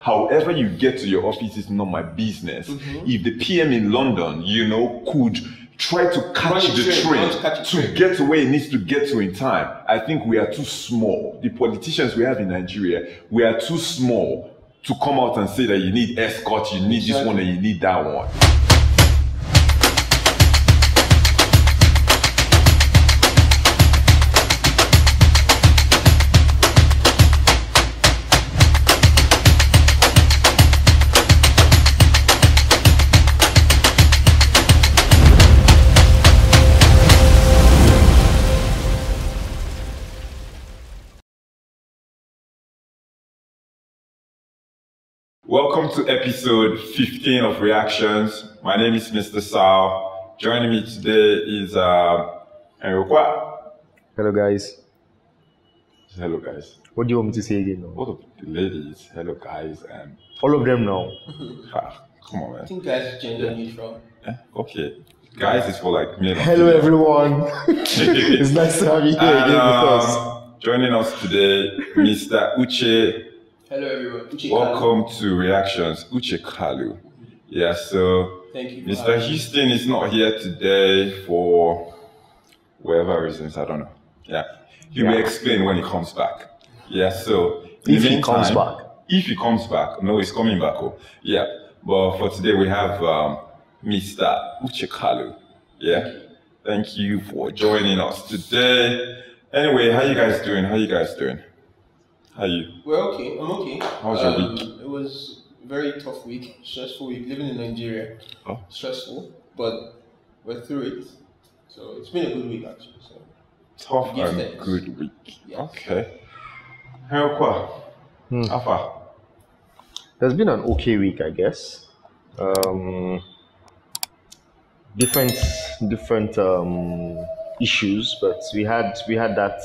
However you get to your office is not my business. If the PM in London, could try to catch the train to get to where it needs to get to in time, I think we are too small. The politicians we have in Nigeria, we are too small to come out and say that you need escort, you need this one and you need that one. Welcome to episode 15 of Reactions. My name is Mr. Sal. Joining me today is Enrokwa. Hello guys. Hello guys. What do you want me to say again now? What of the ladies? Hello guys and all of them now. Come on man. I think guys are gender neutral. Okay. Guys is for like male. Hello everyone. It's nice to have you here again with us. Joining us today, Mr. Uche. Hello everyone. Uche Welcome Kalu. to Reactions, Uche Kalu. Yeah, so Thank you. Mr. Houston is not here today for whatever reasons, I don't know. Yeah. He will explain when he comes back. Yeah, so If he comes back. If he comes back. No, he's coming back. Oh. Yeah. But for today we have Mr. Uche Kalu. Yeah. Thank you for joining us today. Anyway, how you guys doing? How you are you? We're okay. I'm okay. How was your week? It was a very tough week, stressful week. Living in Nigeria, stressful, but we're through it. So it's been a good week actually. So Tough and good week. Yes. Okay. How far? There's been an okay week, I guess. Different issues, but we had that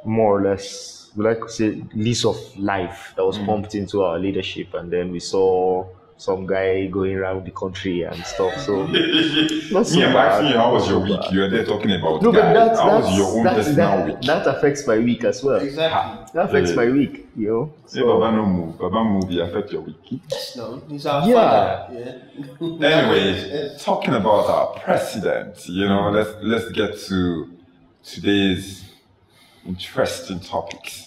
more or less, we like to say, lease of life that was pumped into our leadership, and then we saw some guy going around the country and stuff. So not so I'm bad. asking you, how was your week? You were there talking about No, but guys. How was your own personal week? that affects my week as well. exactly. That affects my week, Say So, Baba no move. Baba move, it affect your week. No, he's our Yeah. father. Yeah. Anyway, talking about our president, let's get to today's interesting topics.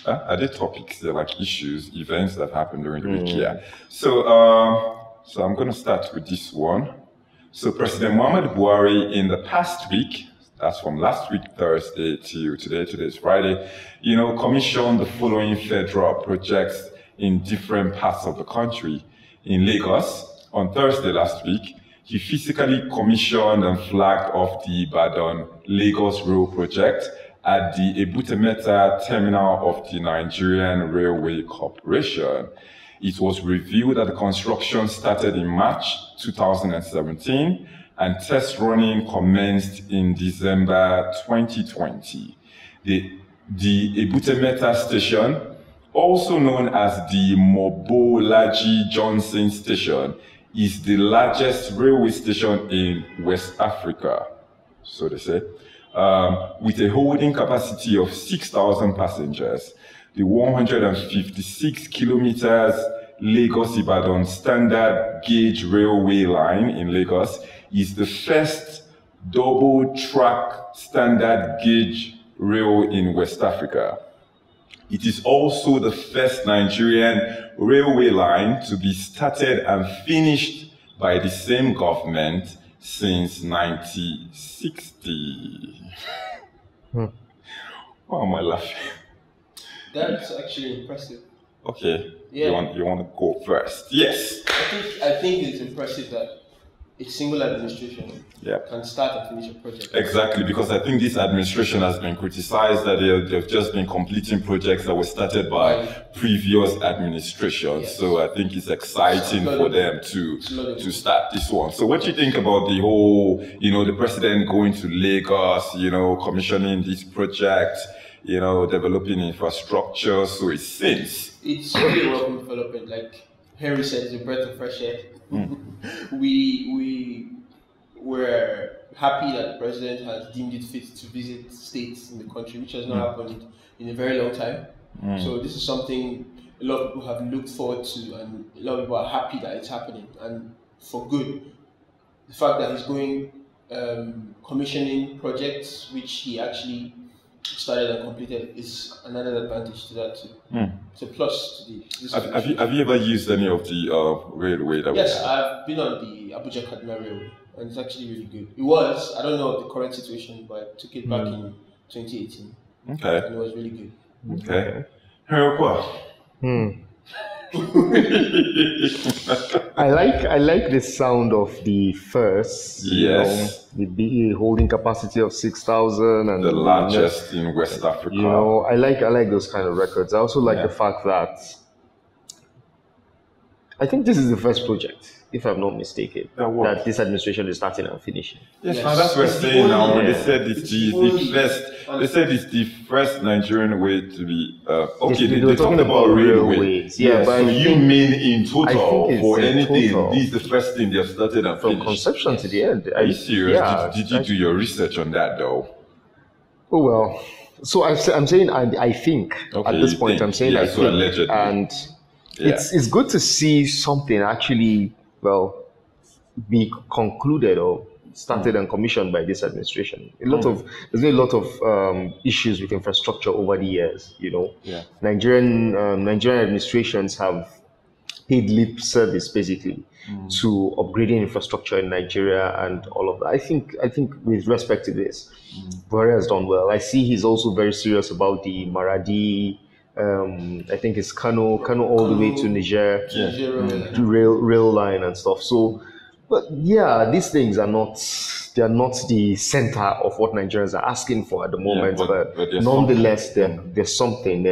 Are they topics? They're like issues, events that happened during the week. Yeah. So I'm going to start with this one. So President Muhammadu Buhari in the past week, that's from last week Thursday to today. Today's Friday. Commissioned the following federal projects in different parts of the country. In Lagos, on Thursday last week, he physically commissioned and flagged off the Ibadan-Lagos Rail project at the Ebute-Metta terminal of the Nigerian Railway Corporation. It was revealed that the construction started in March 2017 and test running commenced in December 2020. The Ebute-Metta station, also known as the Mobolaji Johnson station, is the largest railway station in West Africa, so they say. With a holding capacity of 6,000 passengers, the 156 kilometers Lagos-Ibadan standard gauge railway line in Lagos is the first double-track standard gauge rail in West Africa. It is also the first Nigerian railway line to be started and finished by the same government since 1960. Why am I laughing? That's actually impressive. Okay. Yeah. You want to go first? Yes. I think it's impressive that a single administration can start and finish a project. Exactly, because I think this administration has been criticized that they've just been completing projects that were started by previous administrations. Yes. So I think it's exciting for them to start this one. So what do you think about the whole, the president going to Lagos, commissioning this project, developing infrastructure? So it seems it's really welcome development. Like Henry said, it's a breath of fresh air. We were happy that the president has deemed it fit to visit states in the country, which has not happened in a very long time. So this is something a lot of people have looked forward to, and a lot of people are happy that it's happening, and for good. The fact that he's going commissioning projects which he actually started and completed is another advantage to that too. It's a plus to this. Have you ever used any of the railway that Yes, I've been on the Abuja Kaduna Railway, and it's actually really good. It was, I don't know the current situation, but I took it back in 2018. Okay. And it was really good. Okay. Hirokwa. I like the sound of the first. Yes. The big holding capacity of 6,000 and The largest in West Africa. I like those kind of records. I also like the fact that I think this is the first project, if I'm not mistaken, that this administration is starting and finishing. Yes, now that's what we're saying now. They said it's the first. They said it's the first Nigerian way to be. Okay, they talked about railways. Yeah, but so you mean in I total think it's for in anything? total. This is the first thing they've started and From finished. conception to the end. Are you serious? Yeah. Did you do your research on that though? Oh well. So I'm saying I think Okay, at this you point think. I'm saying Yeah, I so think, allegedly. and Yeah. it's good to see something actually be concluded or started and commissioned by this administration. There's been a lot of issues with infrastructure over the years. Yeah. Nigerian administrations have paid lip service basically to upgrading infrastructure in Nigeria and all of that. I think with respect to this, Buhari has done well. I see he's also very serious about the Maradi. I think it's Kano all the way to Niger, rail line and stuff. So, but yeah, these things are not the center of what Nigerians are asking for at the moment. but there's nonetheless, there's something.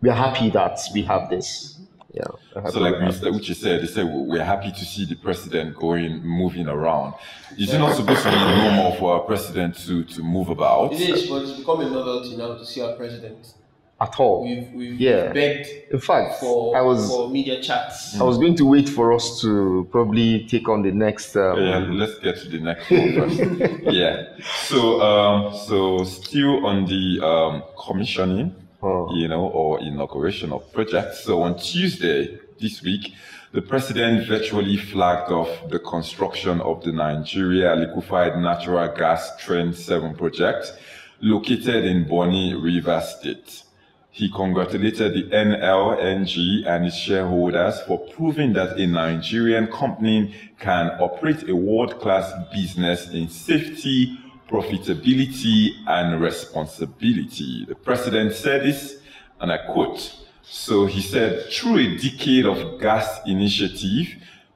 We are happy that we have this. Yeah. So like Mr. Uche said, they said we're happy to see the president moving around. Is it not supposed to be normal for our president to move about? It is, but it's become a novelty now to see our president. At all. We've Yeah. begged In fact, for media chats. I was going to wait for us to probably take on the next. Yeah, let's get to the next one first. Yeah. So still on the commissioning, or inauguration of projects. So on Tuesday this week, the president virtually flagged off the construction of the Nigeria Liquefied Natural Gas Train 7 project located in Bonny, Rivers State. He congratulated the NLNG and its shareholders for proving that a Nigerian company can operate a world-class business in safety, profitability, and responsibility. The president said this, and I quote, so he said, through a decade of gas initiative,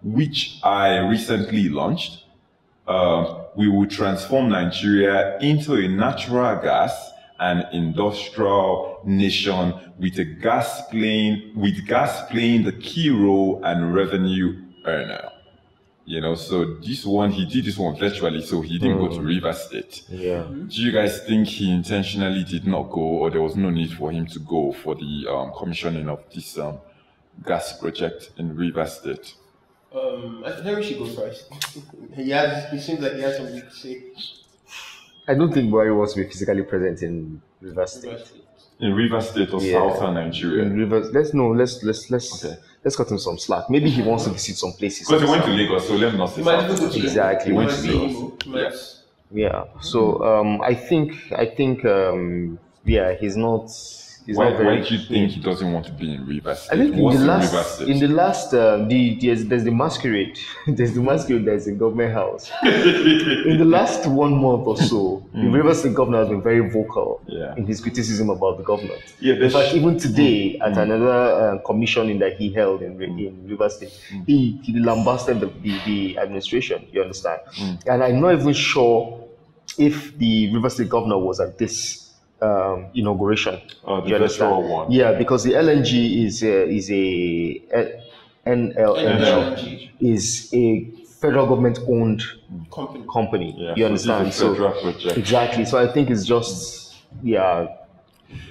which I recently launched, we will transform Nigeria into a natural gas and industrial nation with gas playing the key role and revenue earner. So he did this one virtually, so he didn't go to Rivers State. Yeah. Do you guys think he intentionally did not go, or there was no need for him to go for the commissioning of this gas project in Rivers State? I think we should go first. He seems like he has something to say. I don't think Buhari wants to be physically present in Rivers State. In Rivers State or southern Nigeria? In Rivers, let's cut him some slack. Maybe he wants to visit some places. Because he went to Lagos, so let me not say He might even southern. go to Exactly. He went He to might Lagos. see Imo. Yeah. Yeah. So I think he's not. He's Why not very. do you think he doesn't want to be in Rivers State? I think What's in the Rivers last, State? in the last, there's the masquerade. There's the masquerade. There's the government house. In the last 1 month or so, the Rivers State governor has been very vocal in his criticism about the government. Yeah, In fact, even today at another commissioning that he held in Rivers State, he lambasted the administration. You understand? And I'm not even sure if the Rivers State governor was at this inauguration. The You understand? virtual one. Yeah, because the LNG is a NLNG is a federal government owned company. Yeah, You so this is a understand? federal project. Exactly. So I think it's just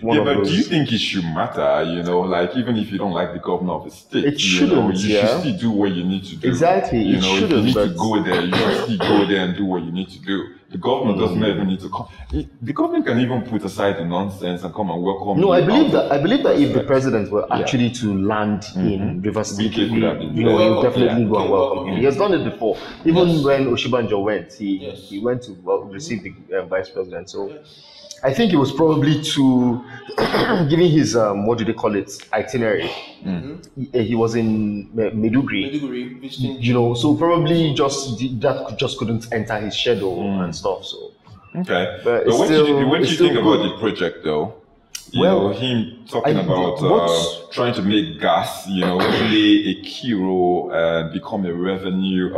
one of But those. do you think it should matter, like even if you don't like the governor of the state, It shouldn't, you yeah. should still do what you need to do. Exactly, it if you shouldn't, need to but- go there, you should still go there and do what you need to do. The government doesn't even need to come. The government can even put aside the nonsense and come and welcome. No, you I believe out that. I believe that if the president were Yeah. actually to land in Rivers State, Wike could have been you know, there. he'll definitely Yeah. go and welcome him. He has done it before. Even Yes. when Oshibanjo went, Yes. he went to receive the vice president. So Yes. I think it was probably to giving his what do they call it, itinerary. He was in Meduguri. Maiduguri visiting. You know, so probably that just couldn't enter his schedule and stuff. So Okay. But But it's what do still- you, what do it's you still think about good. the project, though? You Well, know, him talking I- about what's- trying to make gas, you know, play a key role and become a revenue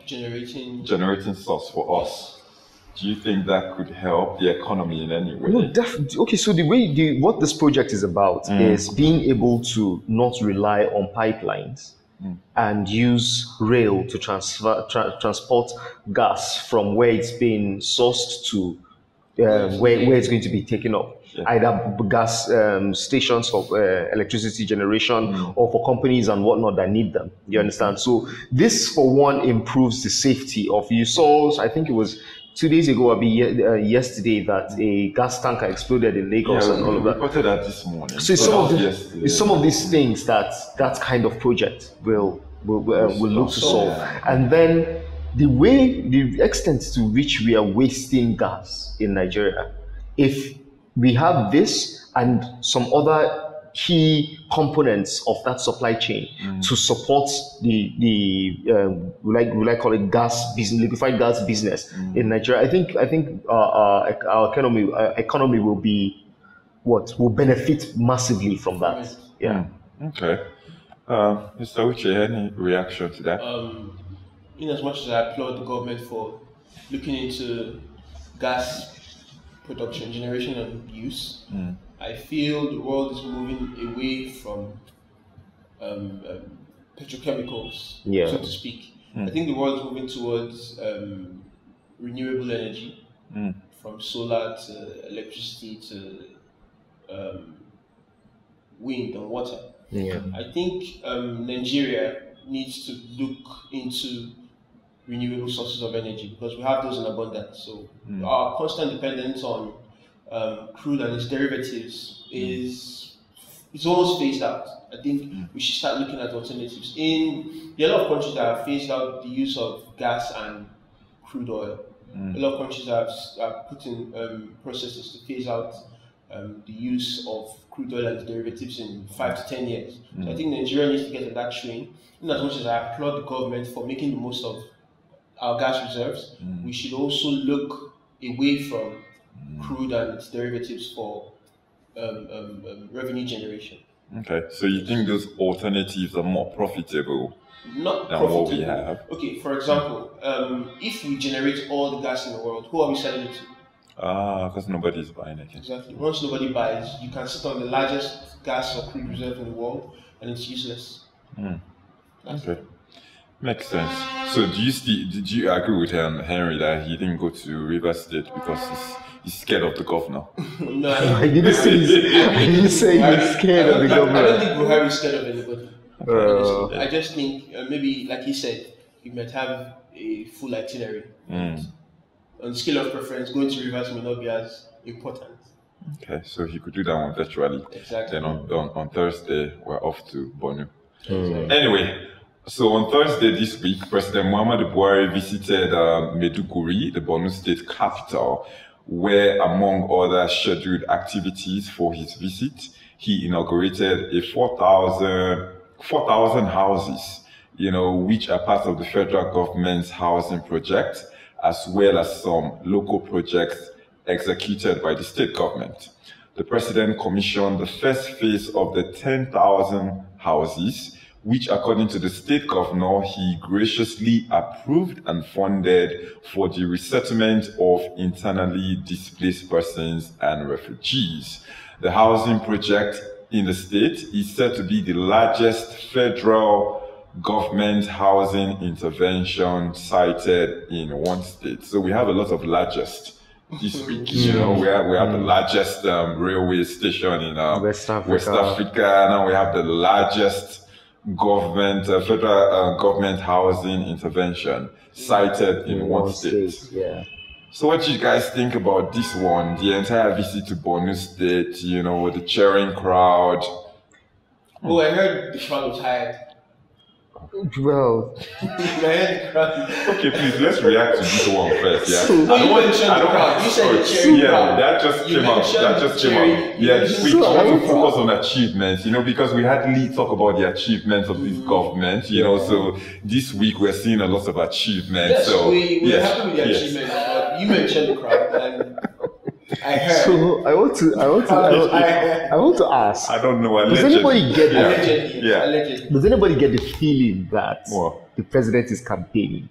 generating source for us. Do you think that could help the economy in any way? No, definitely. Okay, so what this project is about is being able to not rely on pipelines and use rail to transport gas from where it's being sourced to where it's going to be taken up. Yeah. Either gas stations for electricity generation or for companies and whatnot that need them. You understand? So this, for one, improves the safety of. You saw, I think it was 2 days ago, yesterday, that a gas tanker exploded in Lagos and all we of that. reported that this morning. So it's some of these things that kind of project will look to solve. And then the extent to which we are wasting gas in Nigeria, if we have this and some other key components of that supply chain to support the will I call it gas business, liquefied gas business in Nigeria, I think our economy will benefit massively from that. Yeah. Okay. Mr. Uche, any reaction to that? In as much as I applaud the government for looking into gas production, generation, and use, I feel the world is moving away from petrochemicals, Yeah. so to speak. I think the world is moving towards renewable energy, from solar to electricity to wind and water. Yeah. I think Nigeria needs to look into renewable sources of energy because we have those in abundance. So our constant dependence on crude and its derivatives is almost phased out. I think we should start looking at alternatives. There are a lot of countries that have phased out the use of gas and crude oil. A lot of countries have put in processes to phase out the use of crude oil and its derivatives in 5 to 10 years. So I think Nigeria needs to get on that train. In as much as I applaud the government for making the most of our gas reserves, we should also look away from crude and its derivatives for revenue generation. Okay, so you think those alternatives are more profitable Not than profitable. what we have? Okay, for example, if we generate all the gas in the world, who are we selling it to? Because nobody's buying it. Exactly. Once nobody buys, you can sit on the largest gas or crude reserve in the world, and it's useless. Okay, makes sense. So did you agree with Henry that he didn't go to Rivers State because he's scared of the governor? No, I didn't say he's scared of the I don't government. think Buhari is scared of anybody. Honestly. I just think maybe, like he said, he might have a full itinerary. On the scale of preference, going to Rivers may not be as important. Okay, so he could do that one virtually. Exactly. Then on Thursday, we're off to Bornu. Exactly. Anyway, so on Thursday this week, President Muhammadu Buhari visited Maiduguri, the Borno state capital, where, among other scheduled activities for his visit, he inaugurated a 4,000 houses, which are part of the federal government's housing project, as well as some local projects executed by the state government. The president commissioned the first phase of the 10,000 houses, which, according to the state governor, he graciously approved and funded for the resettlement of internally displaced persons and refugees. The housing project in the state is said to be the largest federal government housing intervention cited in one state. So we have a lot of largest this week. We have the largest railway station in West Africa. West Africa. Now we have the largest federal government housing intervention cited in one state. Yeah. So what do you guys think about this one? The entire visit to Borno State, you know, the cheering crowd. Oh, I heard the crowd was hired. Well, Okay, please let's react to this one first. Yeah, So- I don't want to the crowd. You said the cheering yeah, crowd. that just You came out. mentioned That just came cheering. out. Yeah, this week So I want I- to focus on achievements, you know, because we hardly talk about the achievements of this government, you know. So this week we're seeing a lot of achievements. Yes, so we're yes, happy with the yes. achievement, but you mentioned the crowd, and I heard. so I want to ask. I don't know. Does Allegedly. anybody get Yeah. Allegedly, Yeah. allegedly. Does anybody get the feeling that What? the president is campaigning?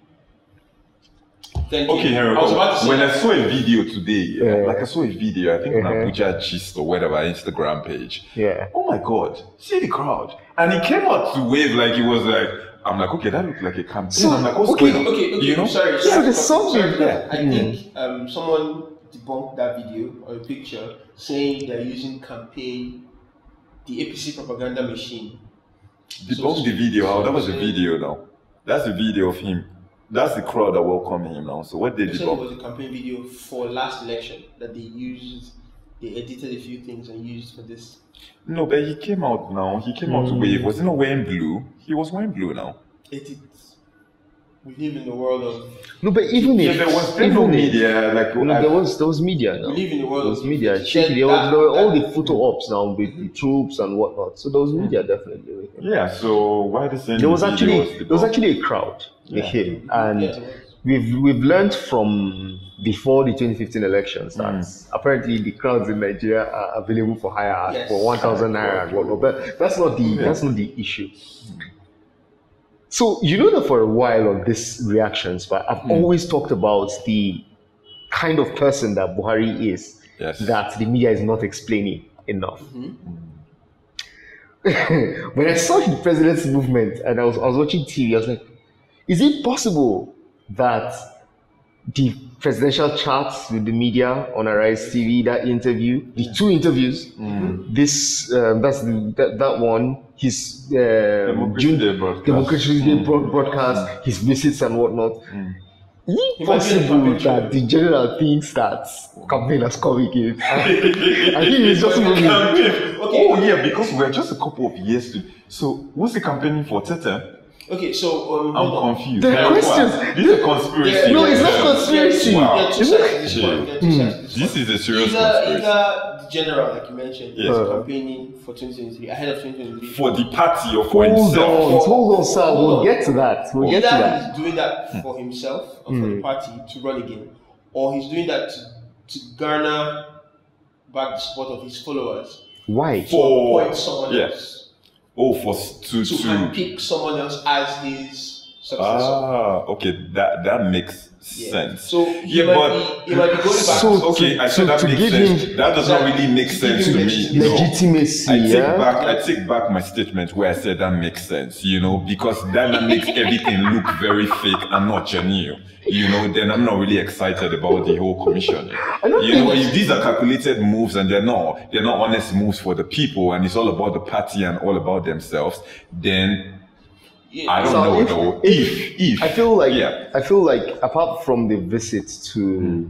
Thank you. Okay, here we I was go. about to say When I that. saw a video today, Yeah. like I saw a video, I think on Uh-huh. Abuja Gist or whatever Instagram page. Yeah. Oh my God, see the crowd. And he came out to wave like he was like, I'm like, okay, that looked like a campaign. So, I'm like, what's okay, going on? Okay, You know? sorry. So there's something sorry, there. I think someone debunked that video or a picture saying they're using the APC propaganda machine. Debunk the video. How that was a video now. That's a video of him. That's the crowd that welcome him now. So what they They said it debunk? was a campaign video for last election that they used. They edited a few things and used for this. No, but he came out now. He came out to wave. Was he not wearing blue? He was wearing blue now. Edit. We live in the world of. No, but even Yeah, if there was no even if- media. Like No, there was media now. We live in the world There was of. media. Said There were all the that- photo ops now with the troops and whatnot. So there was media definitely. yeah. So why the same? There was video actually a crowd with Yeah. him, and Yeah. we've learned from before the 2015 elections that apparently the crowds in Nigeria are available for hire Yes. for 1,000 naira and whatnot. But that's not the issue. So you know that for a while on these reactions, but I've always talked about the kind of person that Buhari is, Yes. that the media is not explaining enough. When I saw the president's movement and I was watching TV, I was like, is it possible that the presidential chats with the media on Arise TV, that interview, the two interviews, this that one, his Democracy Day broadcast. Democracy Day broadcast, his visits and whatnot. Is it He might be in possible campaign that the general thinks that campaign has come again? I think it's just moving. Okay. Oh yeah, because we're just a couple of years to. So what's the campaigning for, Tete? Okay, so I'm hold on. confused. The Like, questions- what? This is a conspiracy. No, it's not Yeah. conspiracy. Wow. There are two sides to this point. There are two sides to this This point. is a serious Either conspiracy. the general, like you mentioned, Yes. is campaigning for 2023, ahead of 2023. For the party or for Hold himself. on, sir. We'll get to that. We'll get to Either that. he's doing that for himself or for the party to run again, or he's doing that to garner back the support of his followers. Why? To For- appoint someone yeah. else. Oh, for to To handpick someone else as his successor. okay, that makes Yeah. sense. So he Yeah, but- might be going back. So- okay, I so said that to makes give sense. him- That does not really make to sense give to him me. No. Legitimacy, I take back my statement where I said that makes sense, you know, because that makes everything look very fake and not genuine. You know, then I'm not really excited about the whole commission. I don't You think know, if these are calculated moves and they're not honest moves for the people and it's all about the party and all about themselves, then Yeah. I don't So know if- though. If I feel like yeah. apart from the visit to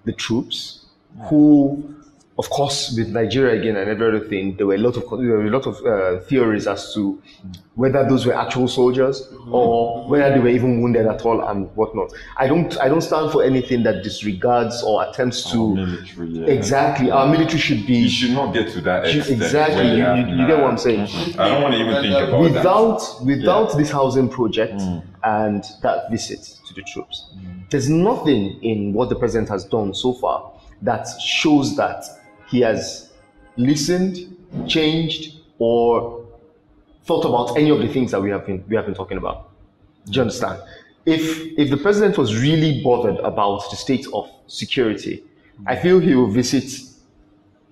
the troops, who, of course, with Nigeria again and everything, there were a lot of theories as to whether those were actual soldiers or whether they were even wounded at all and whatnot. I don't stand for anything that disregards or attempts to military, yeah. exactly. Our military should be You should not get to that extent. exactly. where You, have you get what I'm saying. I don't want to even think about that. Without this housing project and that visit to the troops, there's nothing in what the president has done so far that shows that he has listened, changed, or thought about any of the things that we have been talking about. Do you understand? If the president was really bothered about the state of security, I feel he will visit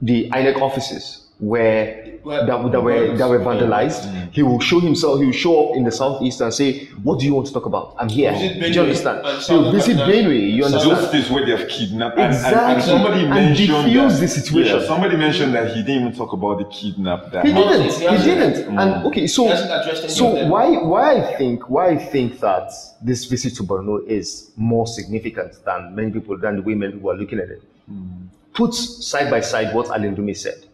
the INEC offices that were vandalized. He will show himself. He will show up in the southeast and say, "What do you want to talk about? I'm here." Do you understand? He'll visit Benue. You understand? Those states where they have kidnapped. Exactly. And somebody mentioned diffuse the situation. Yeah, somebody mentioned that he didn't even talk about the kidnap. He didn't. And okay, so why I think that this visit to Borno is more significant than the way many people are looking at it. Put side by side what Alindume said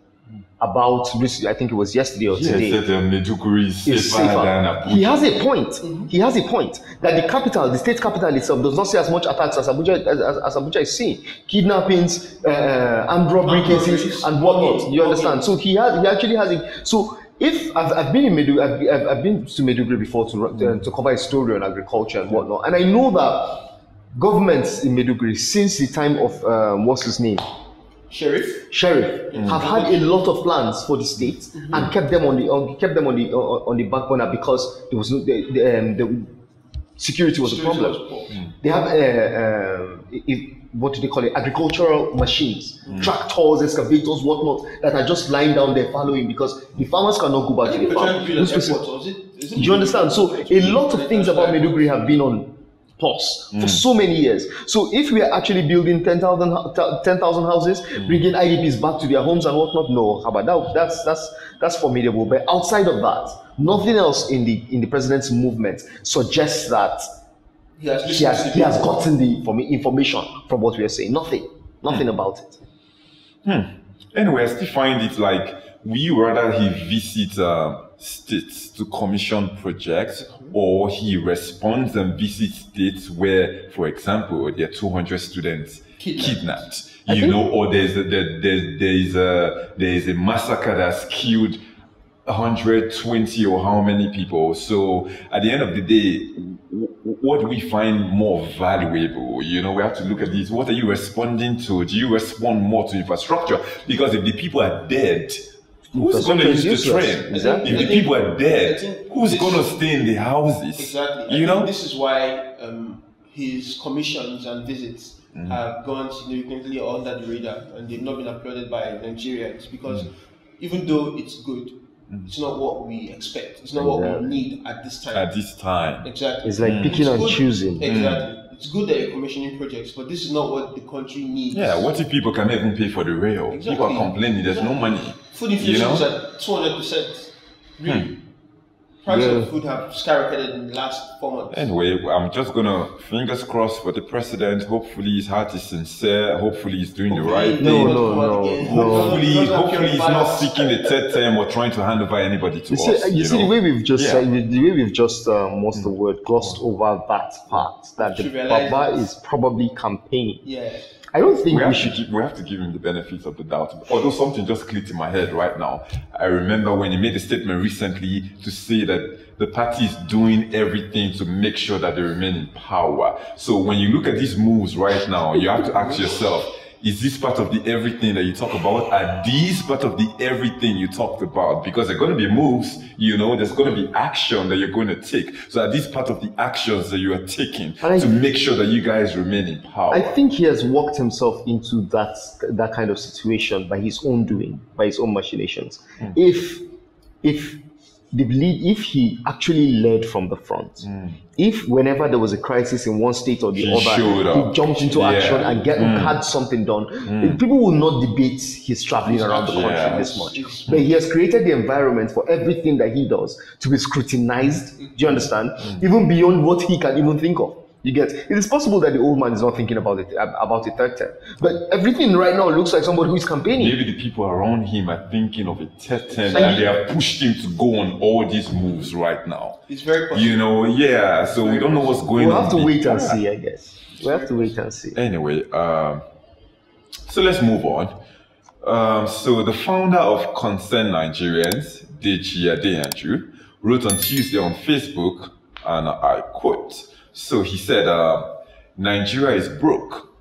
about, I think it was yesterday or today. He said Maiduguri is safer than Abuja. He has a point. He has a point that the state capital itself does not see as much attacks as Abuja is seeing. Kidnappings, armed robbery cases, and whatnot. You understand? So he actually has a. So if I've been in Maiduguri, I've been to Maiduguri before to cover a story on agriculture and whatnot, and I know that governments in Maiduguri since the time of what's his name. Sheriff have had a lot of plans for the state and kept them on the back burner because there was no the security was a problem. They have what do they call it? Agricultural machines, tractors, excavators, whatnot that are just lying down there following because the farmers cannot go back to the farm. Do you understand? So a lot of things about Maiduguri have been on pause for so many years. So if we are actually building 10,000 houses, bringing IDPs back to their homes and whatnot, no, how about that? That's formidable. But outside of that, nothing else in the president's movement suggests that he has gotten the information from what we are saying. Nothing about it. Anyway, I still find it like we rather he visit states to commission projects, or he responds and visits states where, for example, there are 200 students kidnapped. Or there's a massacre that's killed 120 or how many people. So at the end of the day, what do we find more valuable? We have to look at this. What are you responding to? Do you respond more to infrastructure? Because if the people are dead, who's going to use the train? Exactly. If the people are dead, who's going to stay in the houses? Exactly. This is why his commissions and visits have gone significantly under the radar, and they've not been applauded by Nigerians because even though it's good, it's not what we expect. It's not what we need at this time. Exactly. It's like picking and choosing. Exactly. It's good that you're commissioning projects, but this is not what the country needs. Yeah, what if people cannot even pay for the rail? Exactly. People are complaining there's no money. Food inflation is at 200%. Really. Prices of food have skyrocketed in the last 4 months. Anyway, I'm just gonna fingers crossed for the president. Hopefully his heart is sincere. Hopefully he's doing the right thing. No. Hopefully he's not seeking a third term or trying to hand over anybody to us. You see the way we've just what's the word, glossed over that part that the Baba is probably campaigning. Yeah. I don't think we have to give him the benefits of the doubt. Although something just clicked in my head right now. I remember when he made a statement recently to say that the party is doing everything to make sure that they remain in power. So when you look at these moves right now, you have to ask yourself, is this part of the everything that you talk about? Are these part of the everything you talked about? Because there are going to be moves, there's going to be action that you're going to take. So are these part of the actions that you are taking to make sure that you guys remain in power? I think he has worked himself into that kind of situation by his own doing, by his own machinations. If he actually led from the front, if whenever there was a crisis in one state or the other, he jumped into action and had something done, people will not debate his traveling around the country this much. But he has created the environment for everything that he does to be scrutinized, do you understand? Even beyond what he can even think of. You get it is possible that the old man is not thinking about a third term, but everything right now looks like somebody who is campaigning. Maybe the people around him are thinking of a third term, and they have pushed him to go on all these moves right now. It's very possible. So we don't know what's going on. We'll have to wait and see, I guess. We'll have to wait and see. Anyway, so let's move on. So the founder of Concern Nigerians, Deji Adeyanju, wrote on Tuesday on Facebook, and I quote. So he said, Nigeria is broke,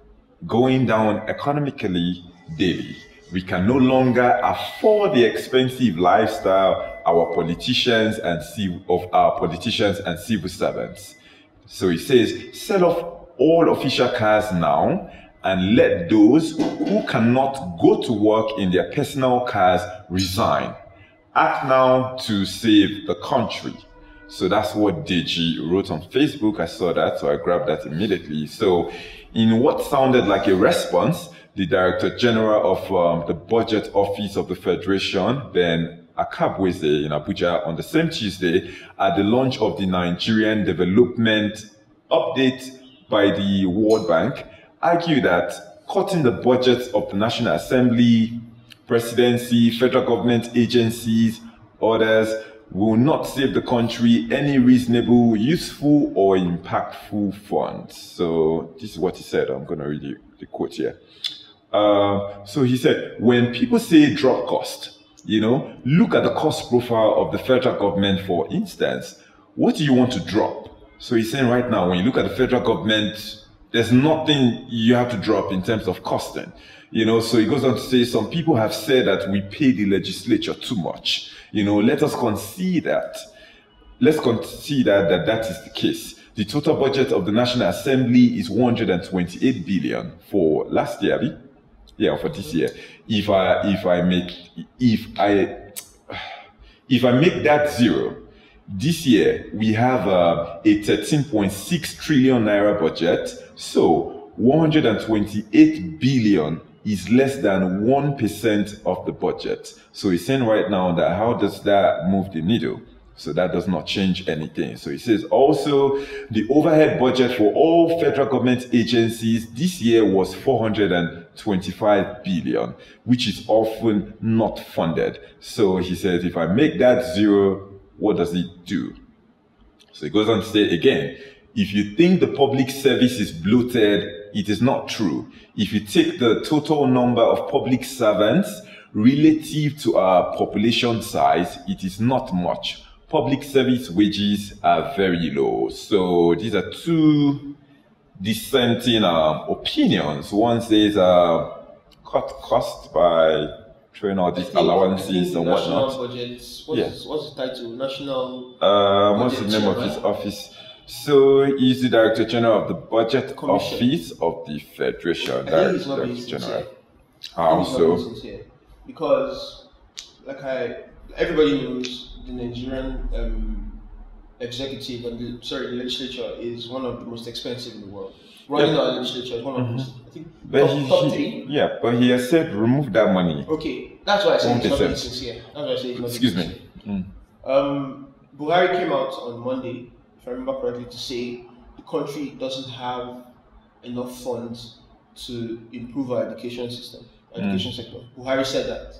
going down economically daily. We can no longer afford the expensive lifestyle our politicians and civil servants. So he says, sell off all official cars now and let those who cannot go to work in their personal cars resign. Act now to save the country. So that's what Deji wrote on Facebook. I saw that, so I grabbed that immediately. So in what sounded like a response, the Director General of the Budget Office of the Federation, Ben Akabweze in Abuja, on the same Tuesday at the launch of the Nigerian Development Update by the World Bank, argued that cutting the budgets of the National Assembly, Presidency, federal government agencies, others will not save the country any reasonable, useful, or impactful funds. So this is what he said. I'm going to read you the quote here. So he said, when people say drop cost, look at the cost profile of the federal government, for instance. What do you want to drop? So he's saying right now, when you look at the federal government, there's nothing you have to drop in terms of costing. So he goes on to say, some people have said that we pay the legislature too much. Let us concede that. Let's consider that that is the case. The total budget of the National Assembly is 128 billion for last year. Yeah, for this year. If I make that zero, this year we have a 13.6 trillion naira budget. So 128 billion is less than 1% of the budget. So he's saying right now that how does that move the needle? So that does not change anything. So he says also the overhead budget for all federal government agencies this year was 425 billion, which is often not funded. So he says, if I make that zero, what does it do? So he goes on to say again, if you think the public service is bloated, it is not true. If you take the total number of public servants relative to our population size, it is not much. Public service wages are very low. So these are two dissenting opinions. One says cut cost by throwing all these allowances and whatnot. What's the title? National. What's the name of his office? So he's the Director General of the Budget Office of the Federation. I think he's not being sincere. How so? Because, everybody knows the Nigerian executive and the legislature is one of the most expensive in the world. Running our legislature is one of the most, I think, top three. Yeah, but he has said remove that money. Okay, that's why I say he's not being sincere. That's why I say he's not Excuse being me. Buhari came out on Monday, if I remember correctly, to say the country doesn't have enough funds to improve our education system, education sector. Buhari said that.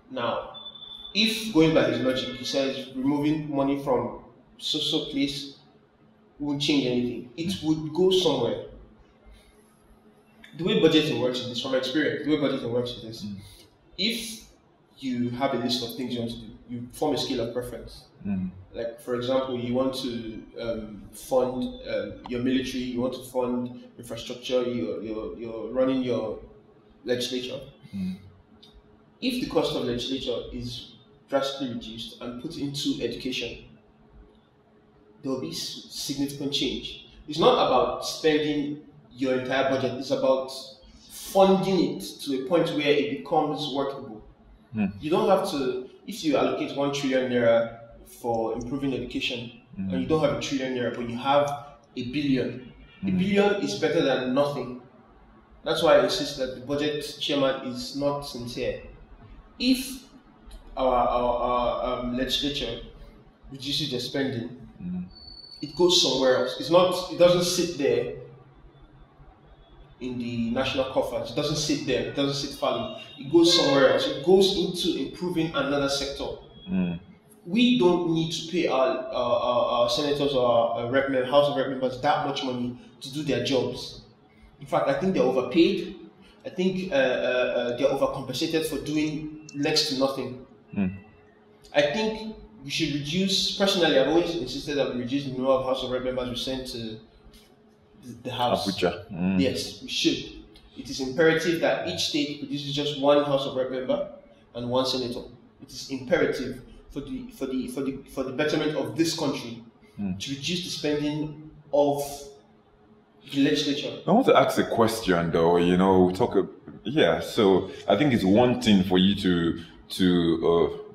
Now, if going by his logic, he says removing money from so place won't change anything. It would go somewhere. The way budgeting works is this, from experience. The way budgeting works is this: if you have a list of things you want to do, you form a scale of preference. Like, for example, you want to fund your military, you want to fund infrastructure, you're running your legislature. If the cost of legislature is drastically reduced and put into education, there will be significant change. It's not about spending your entire budget, it's about funding it to a point where it becomes workable. You don't have to, if you allocate 1 trillion naira for improving education, and you don't have 1 trillion naira, but you have 1 billion. 1 billion is better than nothing. That's why I insist that the budget chairman is not sincere. If our legislature reduces their spending, it goes somewhere else. It doesn't sit there in the national coffers. It doesn't sit there. It doesn't sit falling. It goes somewhere else. It goes into improving another sector. We don't need to pay our senators or our House of Rep members that much money to do their jobs. In fact, I think they're overpaid. I think they're overcompensated for doing next to nothing. I think we should reduce, personally, I've always insisted that we reduce the number of House of Rep members we send to the House. Abuja. Yes, we should. It is imperative that each state produces just 1 House of Rep member and 1 senator. It is imperative for the betterment of this country to reduce the spending of the legislature. I want to ask a question though, so I think it's one thing for you to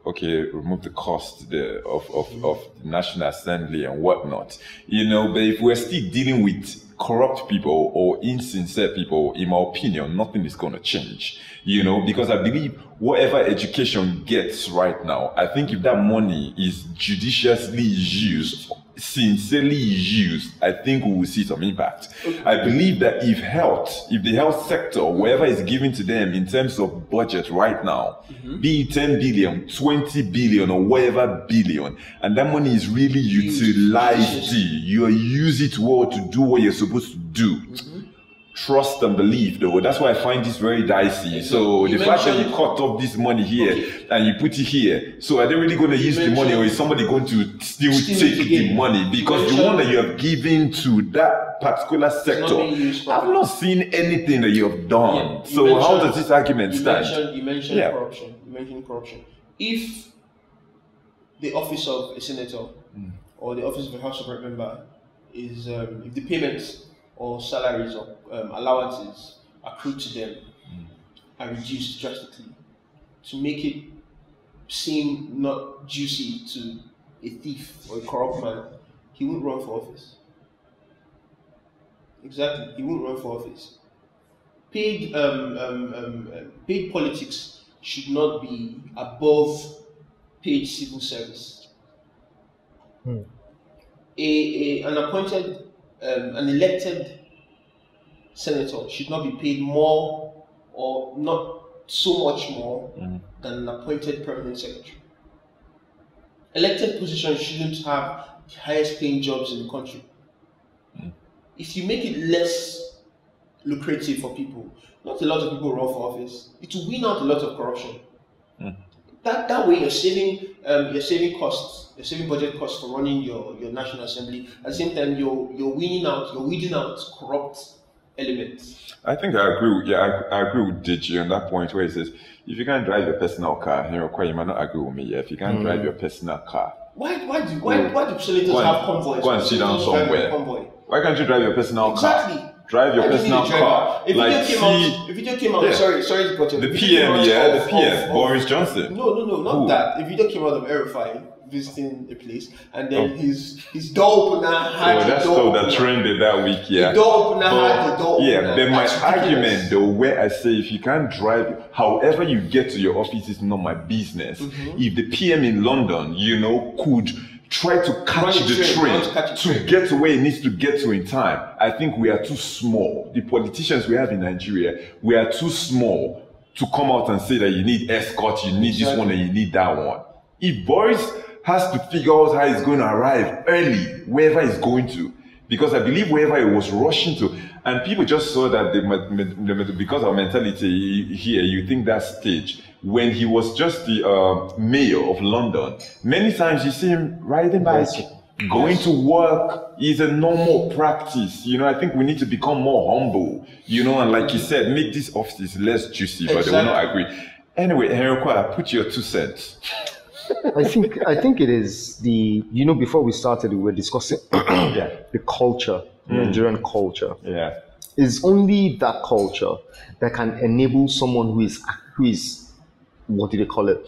remove the cost of the National Assembly and whatnot, but if we're still dealing with corrupt people or insincere people, in my opinion, nothing is going to change, because I believe whatever education gets right now, I think if that money is judiciously used, sincerely used, I think we will see some impact. I believe that if the health sector, whatever is given to them in terms of budget right now, be it 10 billion, 20 billion, or whatever billion, and that money is really utilized, you use it well to do what you're supposed to do. Trust and believe, though. That's why I find this very dicey. So the fact that you cut off this money here and you put it here, so are they really going to use the money, or is somebody going to still take the money? Because the one that you have given to that particular sector, I've not seen anything that you have done. So how does this argument stand? You mentioned corruption. You mentioned corruption. If the office of a senator or the office of a House of Rep member is, if the payments or salaries or allowances accrued to them are reduced drastically to make it seem not juicy to a thief or a corrupt man, he won't run for office. Exactly, he won't run for office. Paid politics should not be above paid civil service. An appointed an elected senator should not be paid more or not so much more than an appointed permanent secretary. Elected positions shouldn't have the highest paying jobs in the country. If you make it less lucrative for people, not a lot of people run for office. It will win out a lot of corruption. That way you're saving costs, you're saving budget costs for running your National Assembly. At the same time, you're weeding out corrupt elements. I think I agree with Digi on that point where he says, if you can't drive your personal car, you might not agree with me. If you can't drive your personal car, why do senators have convoys? Go and sit down somewhere. Why can't you drive your personal car? Drive your personal car. A video came out. Sorry to cut you. The PM, Boris Johnson. No, not that. A video came out of El-Rufai visiting a place, and then his door opener had that's stuff that trended that week. The door opener had the door opener. But my argument, though, where I say if you can't drive, however you get to your office is not my business. If the PM in London, could try to catch the train to get to where it needs to get to in time, I think we are too small. The politicians we have in Nigeria, we are too small to come out and say that you need escort, you need this one and you need that one. If Boris has to figure out how he's going to arrive early, wherever he's going to, because I believe wherever he was rushing to, and people just saw that because of mentality here, you think that stage, when he was just the mayor of London, many times you see him riding bike, going to work is a normal practice. I think we need to become more humble, and like you said, make these offices less juicy, but they will not agree. Anyway, Henriqua, put your 2 cents. I think it is before we started, we were discussing the culture, Nigerian culture. Yeah. It's only that culture that can enable someone who is what do they call it,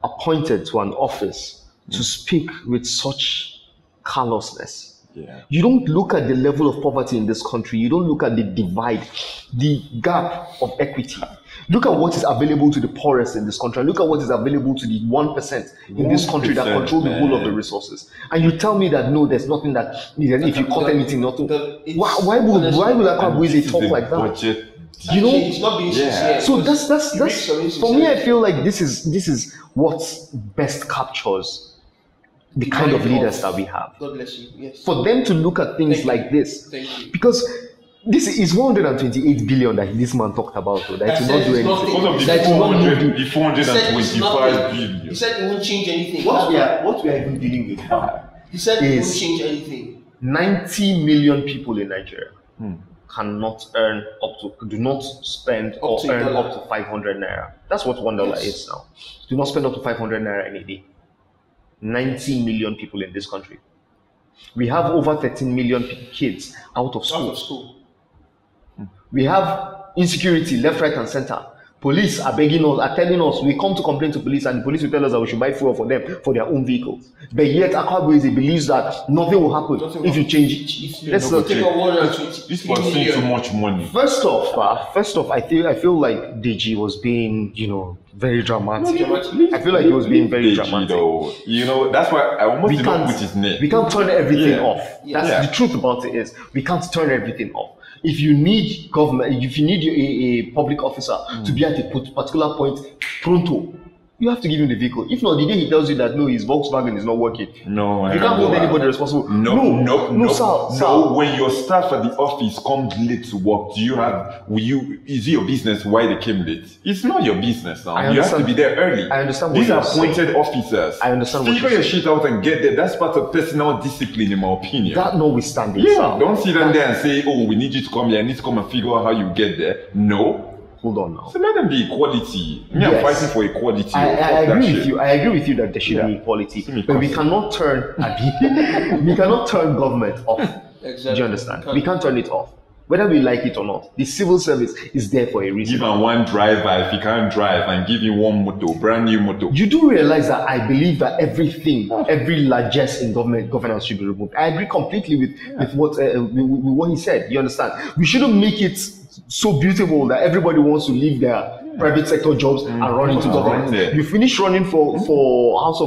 appointed to an office to speak with such callousness. Yeah. You don't look at the level of poverty in this country. You don't look at the divide, the gap of equity. Look at what is available to the poorest in this country. Look at what is available to the 1% in this country that control the whole of the resources. And you tell me that no, there's nothing that if you cut anything, nothing. Why would Akwabueze talk like that? Budget. It's not being sincere. So that's for me. I feel like this is what best captures the kind of leaders that we have. God bless you. Yes. For them to look at things like this, because this is 128 billion that this man talked about, that will not do anything. The 425 billion. He said it won't change anything. What we are even dealing with now, he said it won't change anything. 90 million people in Nigeria cannot earn do not spend or earn up to 500 naira. That's what $1 is now. Do not spend up to 500 naira in a day. 90 million people in this country. We have over 13 million kids out of Out school. of school. We have insecurity left, right, and center. Police are begging us, are telling us, we come to complain to police, and the police will tell us that we should buy fuel for them for their own vehicles. But yet, Akwa Ibom believes that nothing will happen Nothing if you will change happen. it. If you Let's not take out 120 This was seeing too much money. First off, I feel like DG was being, very dramatic. I feel like he was being very dramatic. Though. That's why I almost did not put his name. We can't turn everything Yeah. off. Yeah. That's the truth about it is we can't turn everything off. If you need government, if you need a public officer to be at a particular point pronto, you have to give him the vehicle. If not, the day he tells you that no, his Volkswagen is not working, No, you can't hold anybody responsible. No, sir. When your staff at the office comes late to work, is it your business why they came late? It's not your business now. You have to be there early. I understand what These you're are appointed officers. I understand what Figure you're your shit out and get there. That's part of personal discipline, in my opinion. That notwithstanding, yeah, sir. don't sit down there and say, oh, we need you to come here. I need to come and figure out how you get there. No. Hold on now. So let them be equality. I'm Yes. fighting for equality. I Fuck that agree with shit. you. I agree with you that there should Yeah. be equality, See me but we cussing. cannot turn we cannot turn government off. Exactly. Do you understand? We can't turn it off, whether we like it or not. The civil service is there for a reason. Give him one driver if he can't drive and give him one motor, brand new motor. You do realize that I believe that every largesse in governance should be removed. I agree completely with what he said. You understand? We shouldn't make it so beautiful that everybody wants to leave their private sector jobs and run into government. Yeah. You finish running for House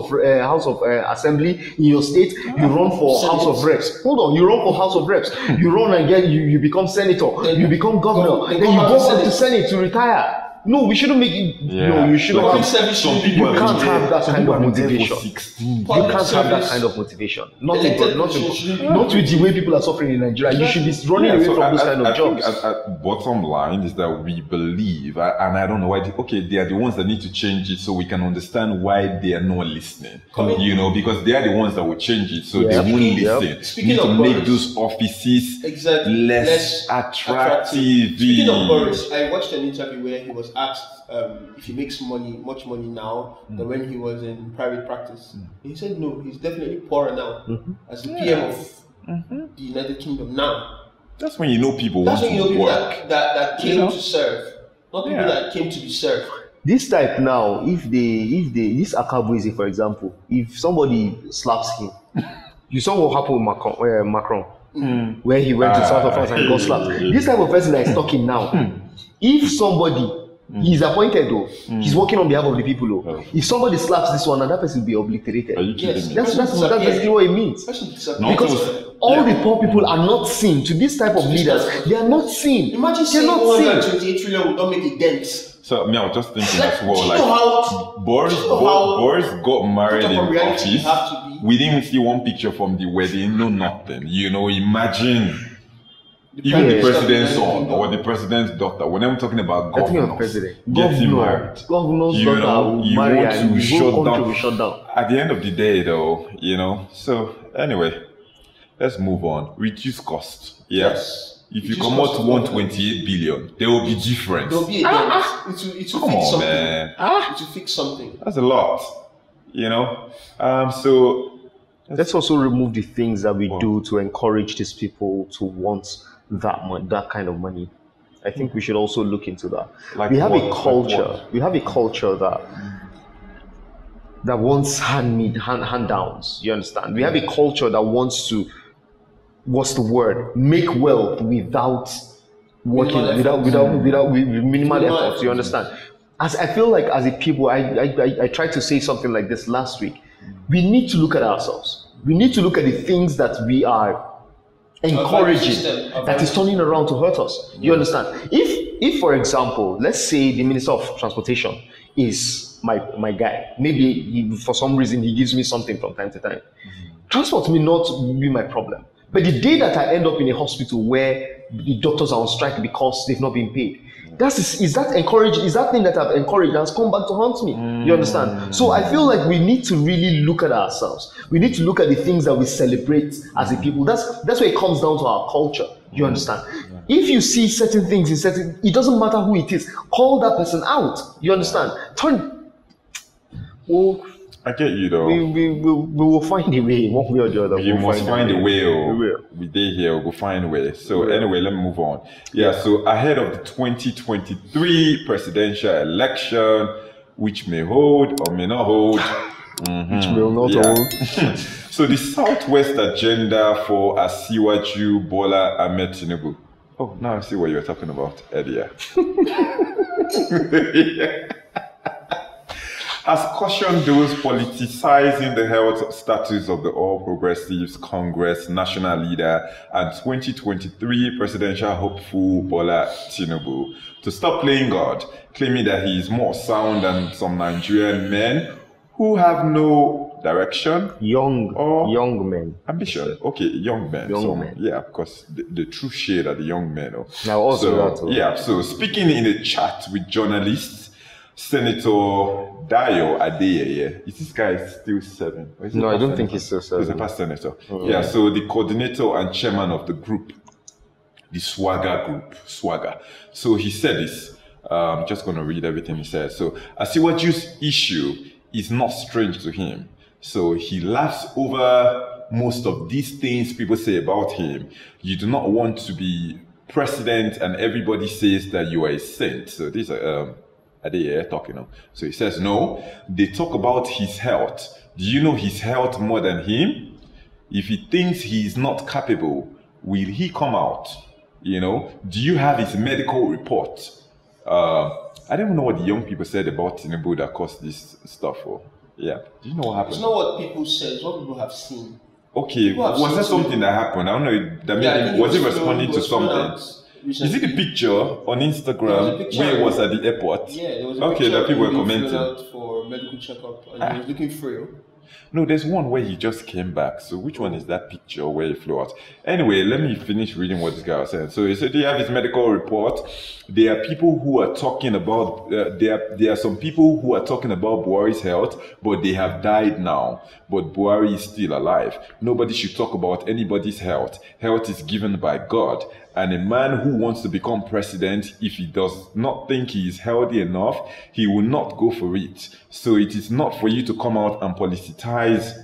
of Assembly in your state. You run for House of Reps. Hold on, you run for House of Reps. You run and you become senator. You become governor. Then you go back to Senate to retire. No, we shouldn't make it. Yeah. No, you shouldn't. Public have- service Some should be people You have can't been have there- that some kind people of have been there for motivation. 16. You Public can't have that service- kind of motivation. Elected Not officials shouldn't be- with the way people are suffering in Nigeria. You should be running away from those kind of jobs. Bottom line is that we believe, and I don't know why. They are the ones that need to change it so we can understand why they are not listening. Because they are the ones that will change it, so they Yep. won't Yep. listen. Speaking We need to of make Boris- those offices Exactly. less attractive. Speaking of Boris, I watched an interview where he was asked if he makes much money now than when he was in private practice. He said no, he's definitely poorer now as the PM of the United Kingdom now. That's when you know people That's want when you know to people work. that came know? to serve, not people Yeah. that came to be served. This type now, if this Akabueze, for example, if somebody slaps him, you saw what happened with Macron, where he went to south of France and got slapped. This type of person that is talking now, if somebody he's appointed though, he's working on behalf of the people though. If somebody slaps this one, and that person will be obliterated. Are you kidding Yes. me? That's basically what it means. Especially No, Because all the poor people are not seen. To this type of leaders, they are not seen. imagine They're saying not seen. 128 trillion would not make a dent. So I was just thinking Like, as well, do you like know how Boris, do you know how Boris got married put in up a reality you office. have to be? We didn't see one picture from the wedding, no nothing. Imagine even Prime the Minister of president's the United son Kingdom. or the president's daughter. When I'm talking about I think of governors president. getting married, Governor's you daughter know, will you marry want and to the shut whole country down. will shut down. At the end of the day, though, So anyway, let's move on. Reduce cost. Yeah. Yes. If you Reduce come cost out of 128 billion, there will be difference. There'll be a dent. It will Come fix on, something. man. It will fix something. That's a lot. So Let's also remove the things that we do to encourage these people to want that kind of money. I think we should also look into that. Like we have what? a Like culture. what? We have a culture that wants handouns. You understand? We have a culture that wants to, what's the word? Make wealth without working, with minimal effort. You understand? As I feel like as a people, I tried to say something like this last week. We need to look at ourselves. We need to look at the things that we are encouraging system, that is turning around to hurt us. You understand? If for example, let's say the Minister of Transportation is my guy. Maybe for some reason he gives me something from time to time. Transport may not be my problem. But the day that I end up in a hospital where the doctors are on strike because they've not been paid, is that thing that I've encouraged has come back to haunt me. You understand? So I feel like we need to really look at ourselves. We need to look at the things that we celebrate as a people. That's where it comes down to our culture. You understand? If you see certain things it doesn't matter who it is, call that person out. You understand? I get you though. We will find a way, one way or the other. You must find a way. We will. We did here, we'll find a way. So anyway, let me move on. Yeah, so ahead of the 2023 presidential election, which may hold or may not hold. Which will not hold. So the Southwest agenda for Asiwaju Bola Ahmed Tinubu. Oh, now I see what you're talking about earlier. Has cautioned those politicizing the health status of the All Progressives Congress national leader and 2023 presidential hopeful Bola Tinubu to stop playing God, claiming that he is more sound than some Nigerian men who have no direction. Young men. Ambition. Okay, young men. Young men. Yeah, because the true shade are the young men. Oh. Now also so, yeah, so speaking in a chat with journalists, Senator Dayo Adeyeye, is this guy still serving? No, I don't think he's still serving. He's a past senator. Yeah, so the coordinator and chairman of the group, the Swagger group, Swagger. So he said this, I'm just going to read everything he said. So Asiwaju's issue is not strange to him. So he laughs over most of these things people say about him. You do not want to be president and everybody says that you are a saint. So these are Adeyeye talking now. So he says, no, they talk about his health. Do you know his health more than him? If he thinks he is not capable, will he come out? You know, do you have his medical report? I don't know what the young people said about Tinubu that caused this stuff. Yeah. Do you know what happened? It's not what people said, it's what people have seen. Okay, was there something that happened? I don't know. That was he responding to something? Is it the picture on Instagram where it was at the airport? Yeah, there was a picture that people were being commenting. flown out for medical checkup and he was looking frail. No, there's one where he just came back. So which one is that picture where he flew out? Anyway, let me finish reading what this guy was saying. So he said they have his medical report. There are people who are talking about, there are some people who are talking about Buhari's health, but they have died now. But Buhari is still alive. Nobody should talk about anybody's health. Health is given by God. And a man who wants to become president, if he does not think he is healthy enough, he will not go for it. So it is not for you to come out and politicize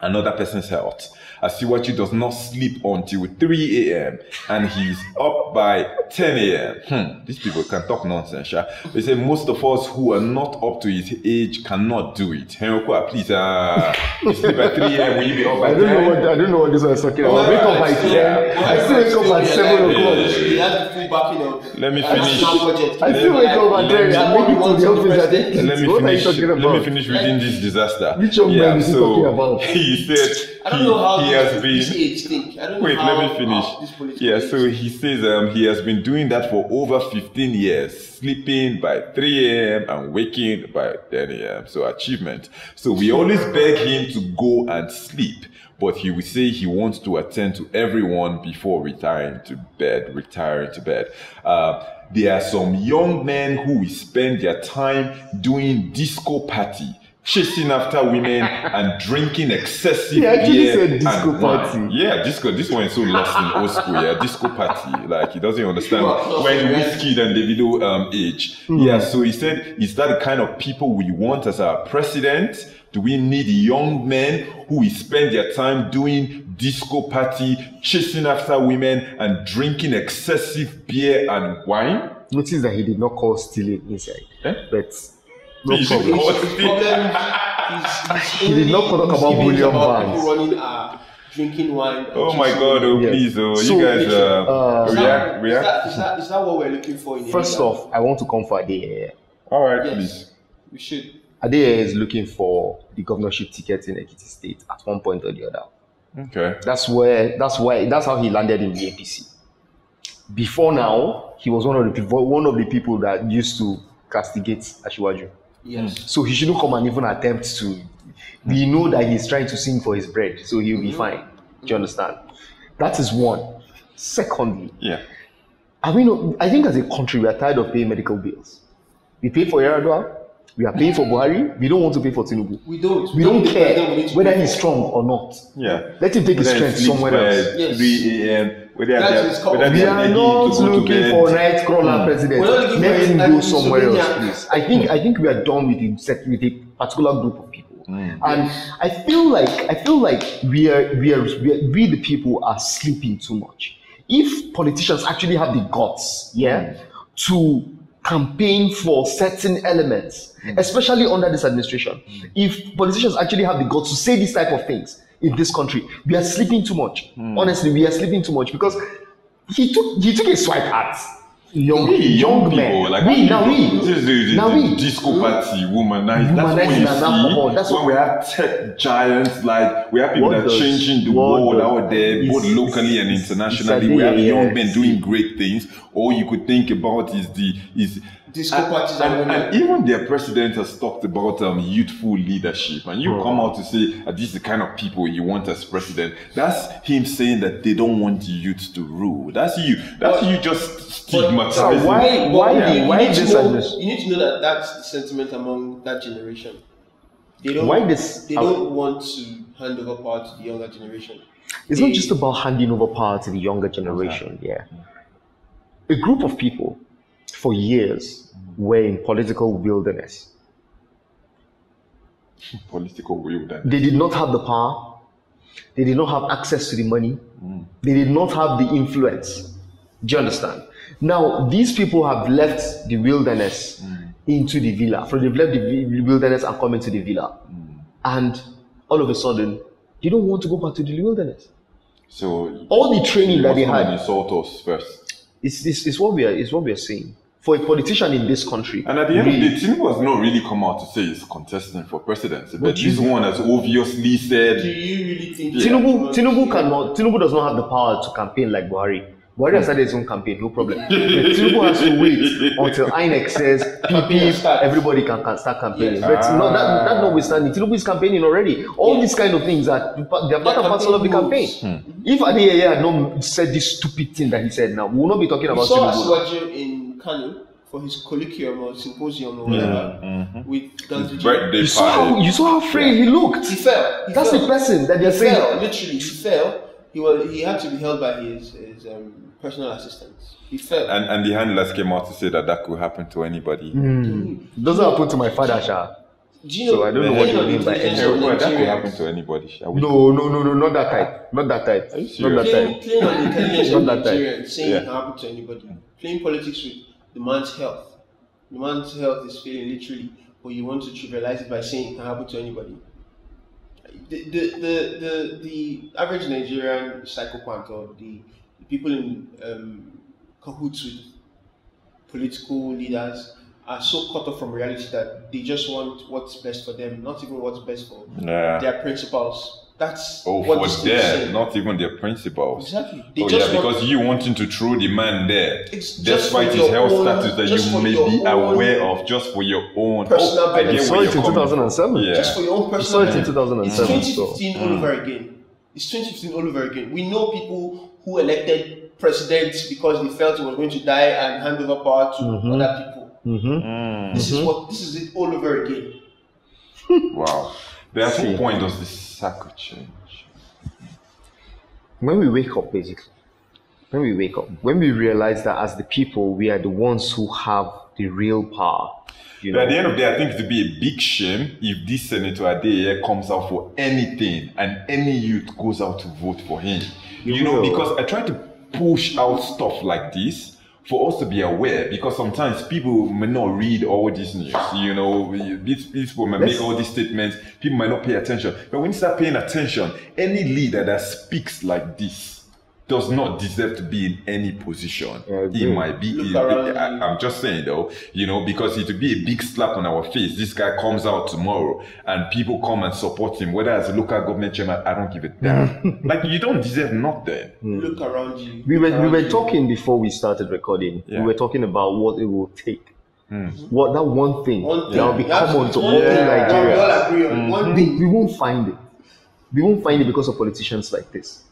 another person's health. Asiwaju does not sleep until 3 a.m. and he's up by 10 a.m. These people can talk nonsense. They say most of us who are not up to his age cannot do it. Henry, please, you sleep at 3 a.m. Will you be up by 10? I don't know what this one is talking about. Wake up by 10. I still wake up at 7 o'clock. He has the full backing of. Let me finish. I still wake up at 10 and make it to the office at 8. Let me finish reading this disaster. Which young man is he talking about? He said I don't know how he has been. this age think. I don't know Wait, how, let me finish. This Yeah, so he says he has been doing that for over 15 years, sleeping by 3 a.m. and waking by 10 a.m. So achievement. So we always beg him to go and sleep, but he will say he wants to attend to everyone before retiring to bed. There are some young men who will spend their time doing disco party, chasing after women and drinking excessive beer said disco and party. wine. Yeah, disco. This one is so lost in old school. Yeah, disco party. Like he doesn't understand when Whiskey and Davido age. Yeah, so he said, is that the kind of people we want as our president? Do we need young men who will spend their time doing disco party, chasing after women and drinking excessive beer and wine? Notice that he did not call stealing inside, but. No Please, problem. He did not talk about bullion banks. People running drinking wine. Oh my God! Oh Yes. please! Oh, So, you guys react. Is that what we're looking for in a First leader? off, I want to come for Adeyeye. All right, Yes. please. We should. Adeyeye is looking for the governorship ticket in Ekiti State at one point or the other. Okay. That's how he landed in the APC. Before now, he was one of the people that used to castigate Asiwaju. Yes. So he shouldn't come and even attempt to. We know that he's trying to sing for his bread, so he'll be fine. Do you understand? That is one. Secondly, Yeah. I think as a country, we are tired of paying medical bills. We pay for Yar'Adua, we are paying for Buhari, we don't want to pay for Tinubu. We don't. We don't think care that we need to whether pay he's for. strong or not. Yeah. Let him take his strength somewhere else. Yes. 3 a.m. That is called- We are not looking for night crawler president. We're not looking Let for him like go somewhere else, disobedience. please. I think we are done with a particular group of people. And I feel like we the people are sleeping too much. If politicians actually have the guts, to campaign for certain elements, especially under this administration, if politicians actually have the guts to say these type of things in this country, we are sleeping too much. Honestly, we are sleeping too much, because he took a swipe at young men. Like disco party, womanize. That's what we have tech giants. Like we have people that are changing the world out there, both locally and internationally. We have young men doing great things. All you could think about is disco parties, and even their president has talked about youthful leadership, and you come out to say this is the kind of people you want as president. That's him saying that they don't want the youth to rule. That's you just stigmatizing. Why this? You need to know that that's the sentiment among that generation. They don't want to hand over power to the younger generation. It's not just about handing over power to the younger generation. A group of people for years were in political wilderness. They did not have the power. They did not have access to the money. They did not have the influence. Do you understand? Now, these people have left the wilderness into the villa. So they've left the wilderness and come into the villa. And all of a sudden, they don't want to go back to the wilderness. So all the training that they had. Insult us first. It's what we are saying. For a politician in this country. And at the end of the day, Tinubu has not really come out to say he's contesting for presidency. But this one has obviously said. Do you really think Tinubu does not have the power to campaign like Buhari. Buhari has started his own campaign, no problem. Tinubu has to wait until INEC says everybody can start campaigning. But that notwithstanding, Tinubu is campaigning already. All these kind of things they're part and parcel of the campaign. If Adeyeye had not said this stupid thing that he said now, we will not be talking about Tinubu. In Kano for his colloquium or symposium or whatever with Gandhi. You saw how frail he looked. He fell. That's the person that they're saying. Literally, he fell. He had to be held by his personal assistants. He fell. And the handlers came out to say that could happen to anybody. Doesn't happen to my father, Sha. So I don't know what you mean by that could happen to anybody. No, not that type. Not that type. Are you serious? Playing on the intelligence of Nigerians, saying it can happen to anybody. Playing politics with the man's health. The man's health is failing literally, but you want to trivialize it by saying it can happen to anybody. The average Nigerian psychopath or the people in cahoots with political leaders are so cut off from reality that they just want what's best for them, not even what's best for their principals. That's what for them, not even their principles. Exactly. Because you wanting to throw the man there, despite his health status that you may be aware of, just for your own personal benefit. Saw it in 2007. Just for your own personal benefit. Saw it in 2007. It's 2015 all over again. It's 2015 all over again. We know people who elected presidents because they felt he was going to die and hand over power to other people. This is it all over again. Wow. At what point does this cycle change? When we wake up, basically. When we realize that as the people, we are the ones who have the real power. But at the end of the day, I think it would be a big shame if this Senator Adeyeye comes out for anything and any youth goes out to vote for him. Because I try to push out stuff like this for us to be aware, because sometimes people may not read all this news. These people may make all these statements, people might not pay attention. But when you start paying attention, any leader that speaks like this does not deserve to be in any position. He might be, I'm just saying though, because it would be a big slap on our face. This guy comes out tomorrow and people come and support him, whether as a local government chairman, I don't give a damn. Like, you don't deserve nothing. Look around you. We were talking before we started recording. We were talking about what it will take. What that one thing that will be common to all Nigeria. We all agree on one thing. We won't find it. We won't find it because of politicians like this.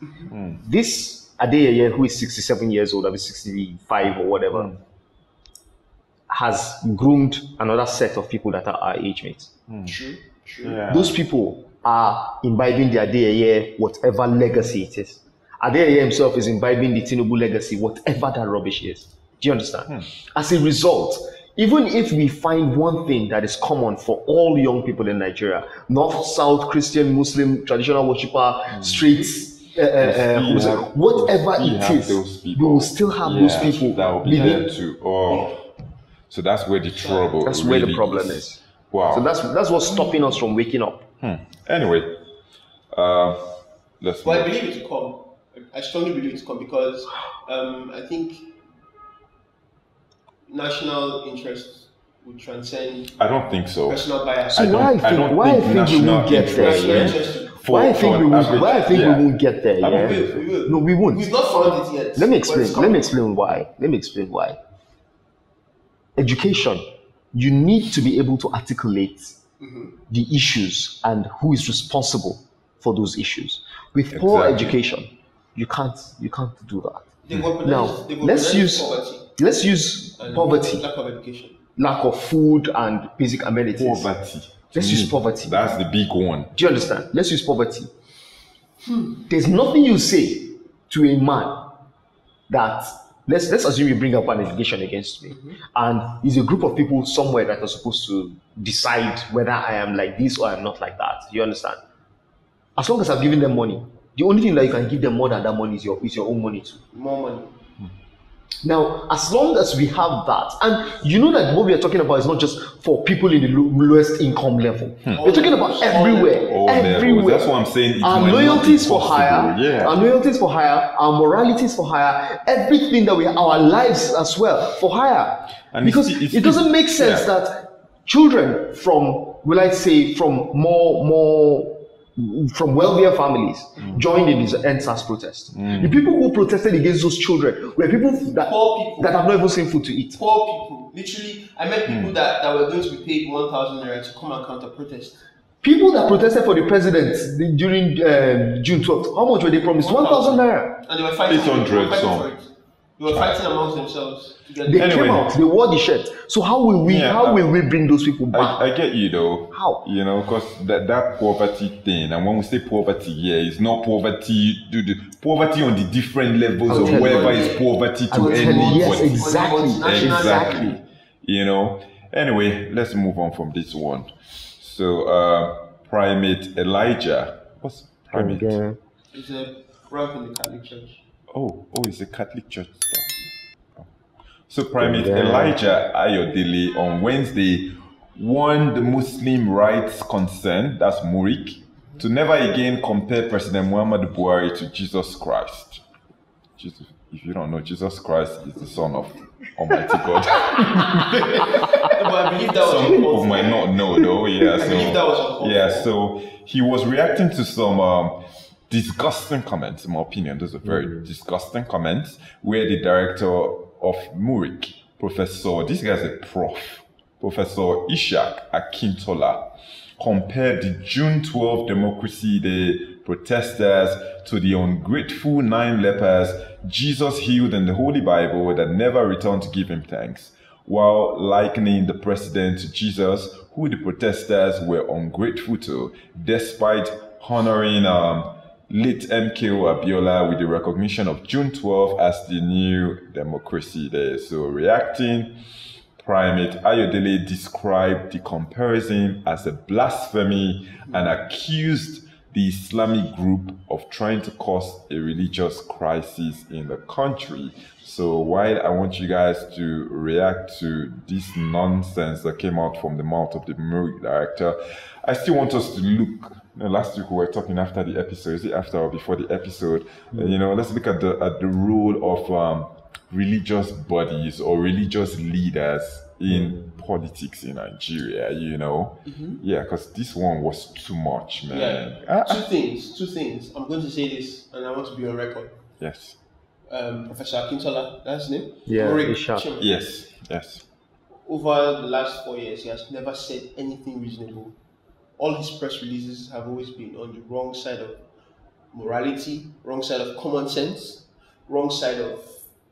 This Adeyeye, who is 67 years old, I mean 65 or whatever, has groomed another set of people that are our age mates. True. Yeah. Those people are imbibing the Adeyeye, whatever legacy it is. Adeyeye himself is imbibing the Tinubu legacy, whatever that rubbish is. Do you understand? As a result, even if we find one thing that is common for all young people in Nigeria, North, South, Christian, Muslim, traditional worshiper, streets, whatever it is, we will still have those people. That will be there too. Oh, so that's where the trouble. That's where the problem is. Wow. So that's what's stopping us from waking up. Anyway, let's. Well, I believe it will come. I strongly believe it will come because I think national interest would transcend. I don't think so. Personal bias. So why I think we won't get there? Why I think we won't get there? I don't Yeah. think We will. No, we won't. We've not found it yet. Let me but it's explain. Let coming. me explain why. Education. You need to be able to articulate the issues and who is responsible for those issues. With poor Exactly. education, you can't do that. They weaponize- Now, they let's weaponize use and poverty, lack of education. lack of food and basic amenities. Poverty. Let's use poverty. That's the big one. Do you understand? Let's use poverty. There's nothing you say to a man that let's assume you bring up an allegation against me, and it's a group of people somewhere that are supposed to decide whether I am like this or I'm not like that. You understand? As long as I've given them money, the only thing that you can give them more than that money is your own money too. More money. Now, as long as we have that, and you know that what we are talking about is not just for people in the lowest income level. We're talking about everywhere. All levels. Everywhere. That's what I'm saying. It Our might not loyalties be for possible. hire, Yeah. our loyalties for hire, our moralities for hire, everything that we, our lives as well for hire. And Because it's- it doesn't make sense yeah. that children from, will I say, from from wealthier families joined in this NSAS protest. The people who protested against those children were people that, Poor people. that have not even seen food to eat. Poor people. Literally, I met people that were going to be paid 1,000 naira to come and counter protest. People that protested for the president during June 12th, how much were they promised? 1,000 naira. And they were fighting. 800 they were fighting some. for it. They were fighting amongst themselves. To get They Anyway. came out, they wore the shirt. So how will we bring those people back? I get you though. How? You know, because that poverty thing, and when we say poverty, it's not poverty. Poverty on the different levels I'll of tell you. wherever is poverty to I'll tell you, yes, anybody. exactly. Exactly. You know. Anyway, let's move on from this one. So, Primate Elijah. What's Primate? It's a rank in the Catholic Church. Oh, it's a Catholic church stuff. Oh. So Primate Elijah Ayodele on Wednesday warned the Muslim rights concern, that's Murik, to never again compare President Muhammadu Buhari to Jesus Christ. Jesus, if you don't know, Jesus Christ is the son of Almighty God. But I believe that was Some people might not know though. Yeah, believe that was so uncalled so he was reacting to some disgusting comments, in my opinion. Those are very disgusting comments where the director of Murik, this guy's a Professor Ishak Akintola, compared the June 12 Democracy Day protesters to the ungrateful 9 lepers Jesus healed in the Holy Bible that never returned to give him thanks, while likening the president to Jesus, who the protesters were ungrateful to, despite honoring late MKO Abiola with the recognition of June 12 as the new Democracy Day. So reacting, Primate Ayodele described the comparison as a blasphemy and accused the Islamic group of trying to cause a religious crisis in the country. So while I want you guys to react to this nonsense that came out from the mouth of the Murik director, I still want us to look. Last week we were talking after the episode. Is it after or before the episode? Let's look at the role of religious bodies or religious leaders in politics in Nigeria. Yeah, because this one was too much, man. Yeah. Two things. I'm going to say this, and I want to be on record. Yes. Professor Akintola, that's his name. Yeah, Murik Ishak. chairman. Yes. Over the last 4 years, he has never said anything reasonable. All his press releases have always been on the wrong side of morality, wrong side of common sense, wrong side of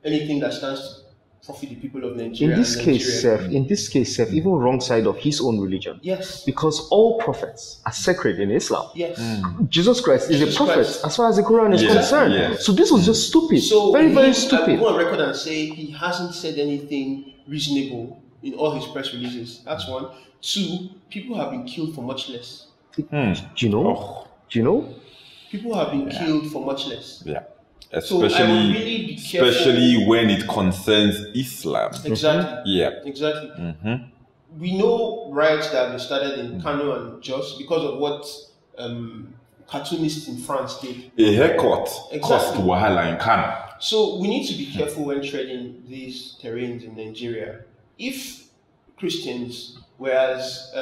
anything that stands to profit the people of Nigeria. In this case, even wrong side of his own religion. Yes. Because all prophets are sacred in Islam. Yes. Jesus Christ is a prophet Christ. as far as the Quran is Yeah, concerned. yeah. So this was just stupid. So very I stupid. go on record and say he hasn't said anything reasonable in all his press releases. That's one. Two, people have been killed for much less. Do you know? Oh, Do you know? People have been killed for much less. yeah. So I would Especially, really be careful. especially when it concerns Islam. Exactly. Yeah. Exactly. Mm-hmm. We know riots that have been started in Kano and Jos because of what cartoonists in France did. A haircut Exactly. cost wahala in Kano. So we need to be careful when treading these terrains in Nigeria. If Christians were as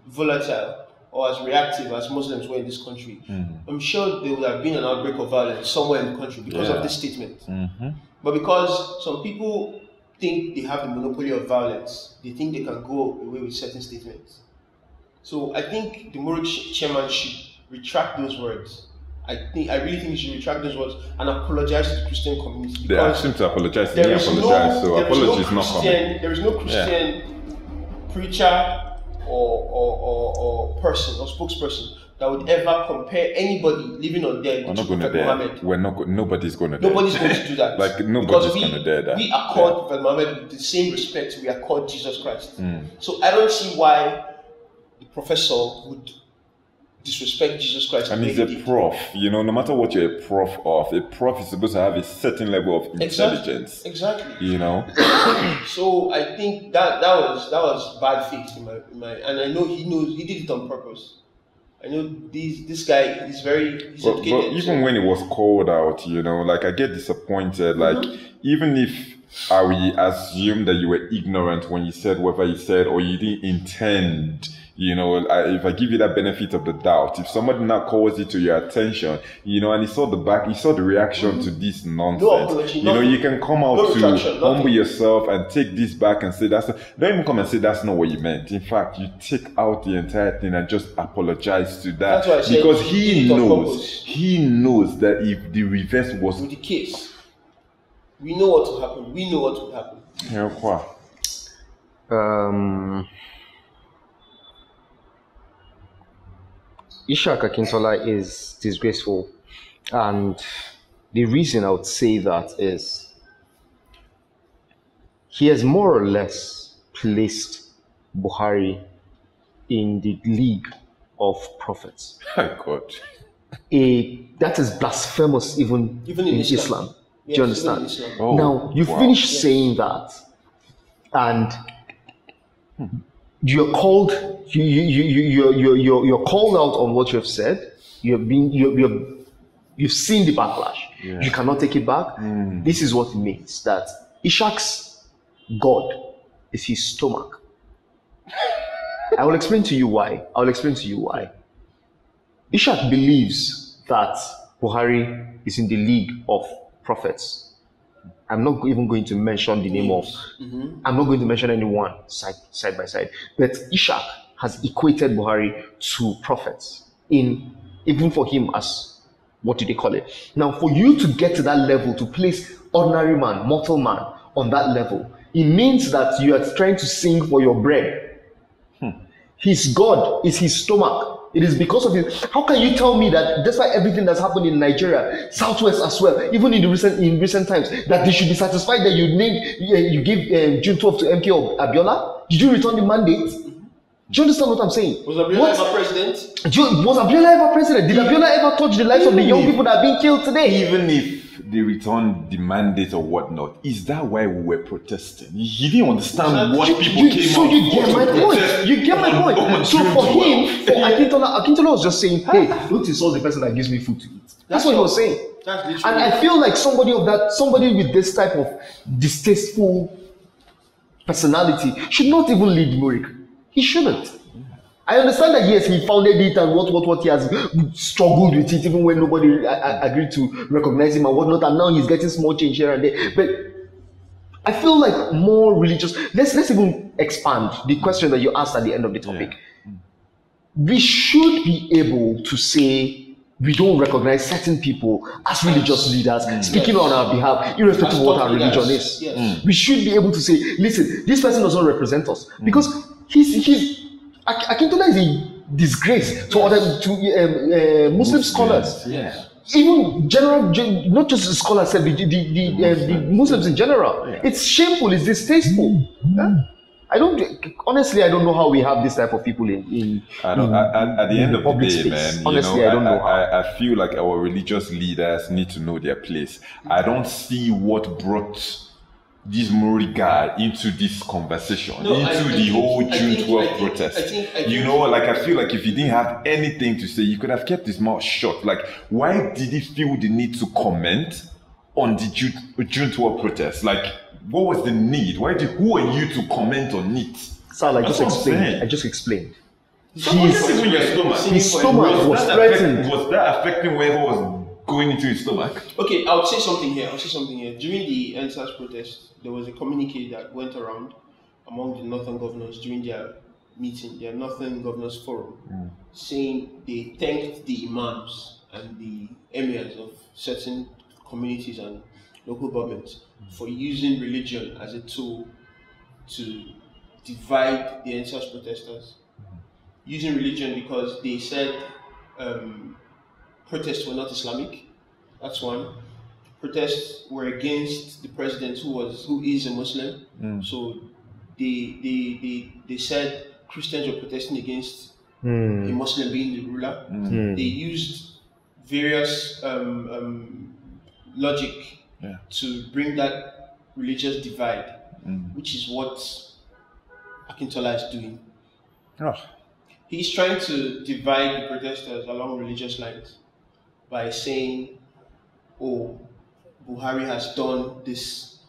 volatile or as reactive as Muslims were in this country, I'm sure there would have been an outbreak of violence somewhere in the country because of this statement. But because some people think they have the monopoly of violence, they think they can go away with certain statements. So I think the Murik chairman should retract those words. I really think he should retract those words and apologize to the Christian community. They asked him to apologize. He didn't apologize, so apology is not coming. There is no Christian preacher or person or spokesperson that would ever compare anybody living or dead We're to not going to Prophet dare. Muhammad. Nobody's going to dare. Nobody's going to do that. Like, nobody's Because going to dare that. We accord Prophet Muhammad with the same respect we accord Jesus Christ. So I don't see why the professor would disrespect Jesus Christ. And the he's way a he did. prof, no matter what you're a prof of, a prof is supposed to have a certain level of intelligence. Exactly. So I think that was bad faith in my and I know he knows he did it on purpose. I know this guy is he's But educated. even when it was called out, like I get disappointed. Like even if I will assume that you were ignorant when you said whatever you said, or you didn't intend. If I give you that benefit of the doubt, if somebody now calls it to your attention, and he saw the reaction to this nonsense, No apology, you can come out no to retraction, humble nothing. yourself and take this back and say don't even come and say that's not what you meant. In fact, you take out the entire thing and just apologize to that. That's why I said because he did it on purpose. he knows that if the reverse was With the case, we know what will happen. We know what will happen. Ishaq Akintola is disgraceful, and the reason I would say that is he has more or less placed Buhari in the league of prophets. My God. That is blasphemous even in Islam. Yes, Do you understand? even in Islam. Oh, Now you wow. finish saying that, and you're called. You're called out on what you have said. You've seen the backlash. Yeah. You cannot take it back. This is what it means, that Ishaq's God is his stomach. I will explain to you why. Ishaq believes that Buhari is in the league of prophets. I'm not even going to mention the name of. I'm not going to mention anyone side by side. But Ishaq has equated Buhari to prophets, even for him as, what do they call it? Now, for you to get to that level, to place ordinary man, mortal man on that level, it means that you are trying to sing for your bread. His God is his stomach. It is because of it. How can you tell me that despite everything that's happened in Nigeria, Southwest as well, even in recent times, that they should be satisfied that you give June 12 to MK Abiola? Did you return the mandate? Do you understand what I'm saying? Was Abiola ever president? Was Abiola ever president? Did Abiola ever touch the lives of the young people that are being killed today? Even if they return the mandate or whatnot, is that why we were protesting? You didn't understand what people came so out you get for my to point. protest You get my on- point. on So June for 12. him, for Akintola was just saying, hey, don't insult the person that gives me food to eat. That's what he was saying. That's And literally. I feel like somebody with this type of distasteful personality should not even lead Murik. He shouldn't. I understand that yes, he founded it and what he has struggled with it, even when nobody agreed to recognize him and whatnot, and now he's getting small change here and there. But I feel like more religious. Let's even expand the question that you asked at the end of the topic. We should be able to say we don't recognize certain people as religious leaders speaking on our behalf, irrespective of what our religion is. Yes. We should be able to say, listen, this person doesn't represent us because Akintola is a disgrace to other Muslim scholars. Yes. Even not just the scholars, the Muslims in general. It's shameful, it's distasteful. honestly, I don't know how we have this type of people in I don't. At the end of the public day, space. man, Honestly, I don't know how. I feel like our religious leaders need to know their place. I don't see what brought this Mori guy into this conversation, into the whole June 12th protest. I feel like if he didn't have anything to say, he could have kept his mouth shut. Like, why did he feel the need to comment on the June 12th protest? Like, what was the need? Who are you to comment on it? Sal, I just explained. His stomach was threatened. Was that affecting whatever was going into his stomach? Okay, I'll say something here. During the NSAS protest, there was a communique that went around among the northern governors during their meeting, their Northern Governors Forum, saying they thanked the imams and the emirs of certain communities and local governments for using religion as a tool to divide the NSAS protesters. Using religion because they said protests were not Islamic. That's one. Protests were against the president who is a Muslim. So they said Christians were protesting against a Muslim being the ruler. They used various logic to bring that religious divide, which is what Akintola is doing. He's trying to divide the protesters along religious lines by saying, oh, Buhari has done this,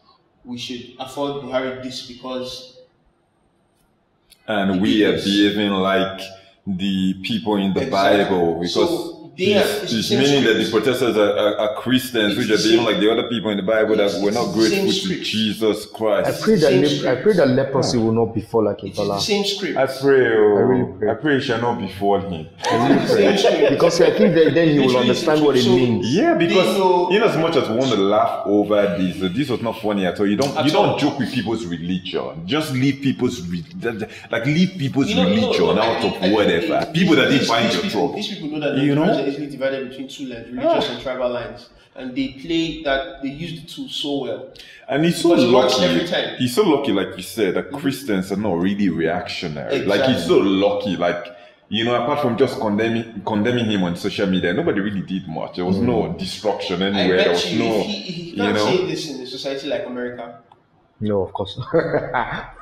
we should afford Buhari this because... And we are behaving like the people in the Bible, because it's meaning that the protesters are Christians, which are behaving like the other people in the Bible that were not grateful to Jesus Christ. I pray that leprosy will not befall Akintola. It's the same script. I pray. I pray it shall not befall him. I really pray. Because I think that then he will understand what it means. Yeah, because in as much as we want to laugh over this was not funny at all. You don't joke with people's religion. Just leave people's religion out of whatever. People that didn't find your trouble. These people know that easily divided between two lines, religious and tribal lines, and they use the tool so well. And he's so lucky. He's so lucky, like you said, that Christians are not really reactionary. Exactly. Like, he's so lucky. Like, apart from just condemning him on social media, nobody really did much. There was no destruction anywhere. There was he can't say this in a society like America. No, of course not.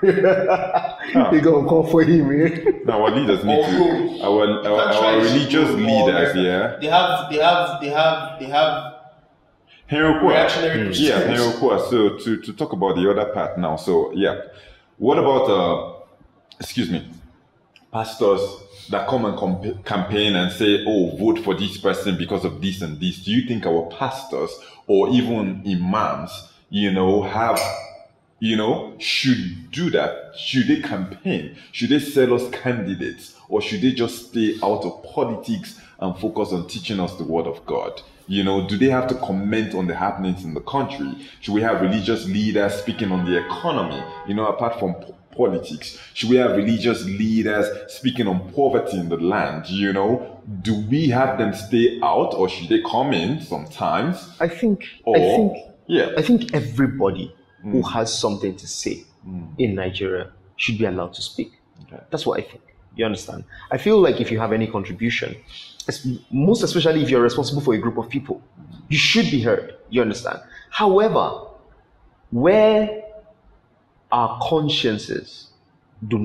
They gonna come for him, man. Now our leaders need to. Our religious leaders, They have reactionary Christians. Yeah, Henry. So to talk about the other part now. So yeah, what about pastors that come and campaign and say, oh, vote for this person because of this and this? Do you think our pastors or even imams, should do that? Should they campaign? Should they sell us candidates? Or should they just stay out of politics and focus on teaching us the word of God? Do they have to comment on the happenings in the country? Should we have religious leaders speaking on the economy, apart from politics? Should we have religious leaders speaking on poverty in the land? Do we have them stay out, or should they come in sometimes? I think everybody who has something to say in Nigeria should be allowed to speak. Okay. That's what I think. You understand? I feel like if you have any contribution, most especially if you're responsible for a group of people, you should be heard. You understand? However, where our consciences where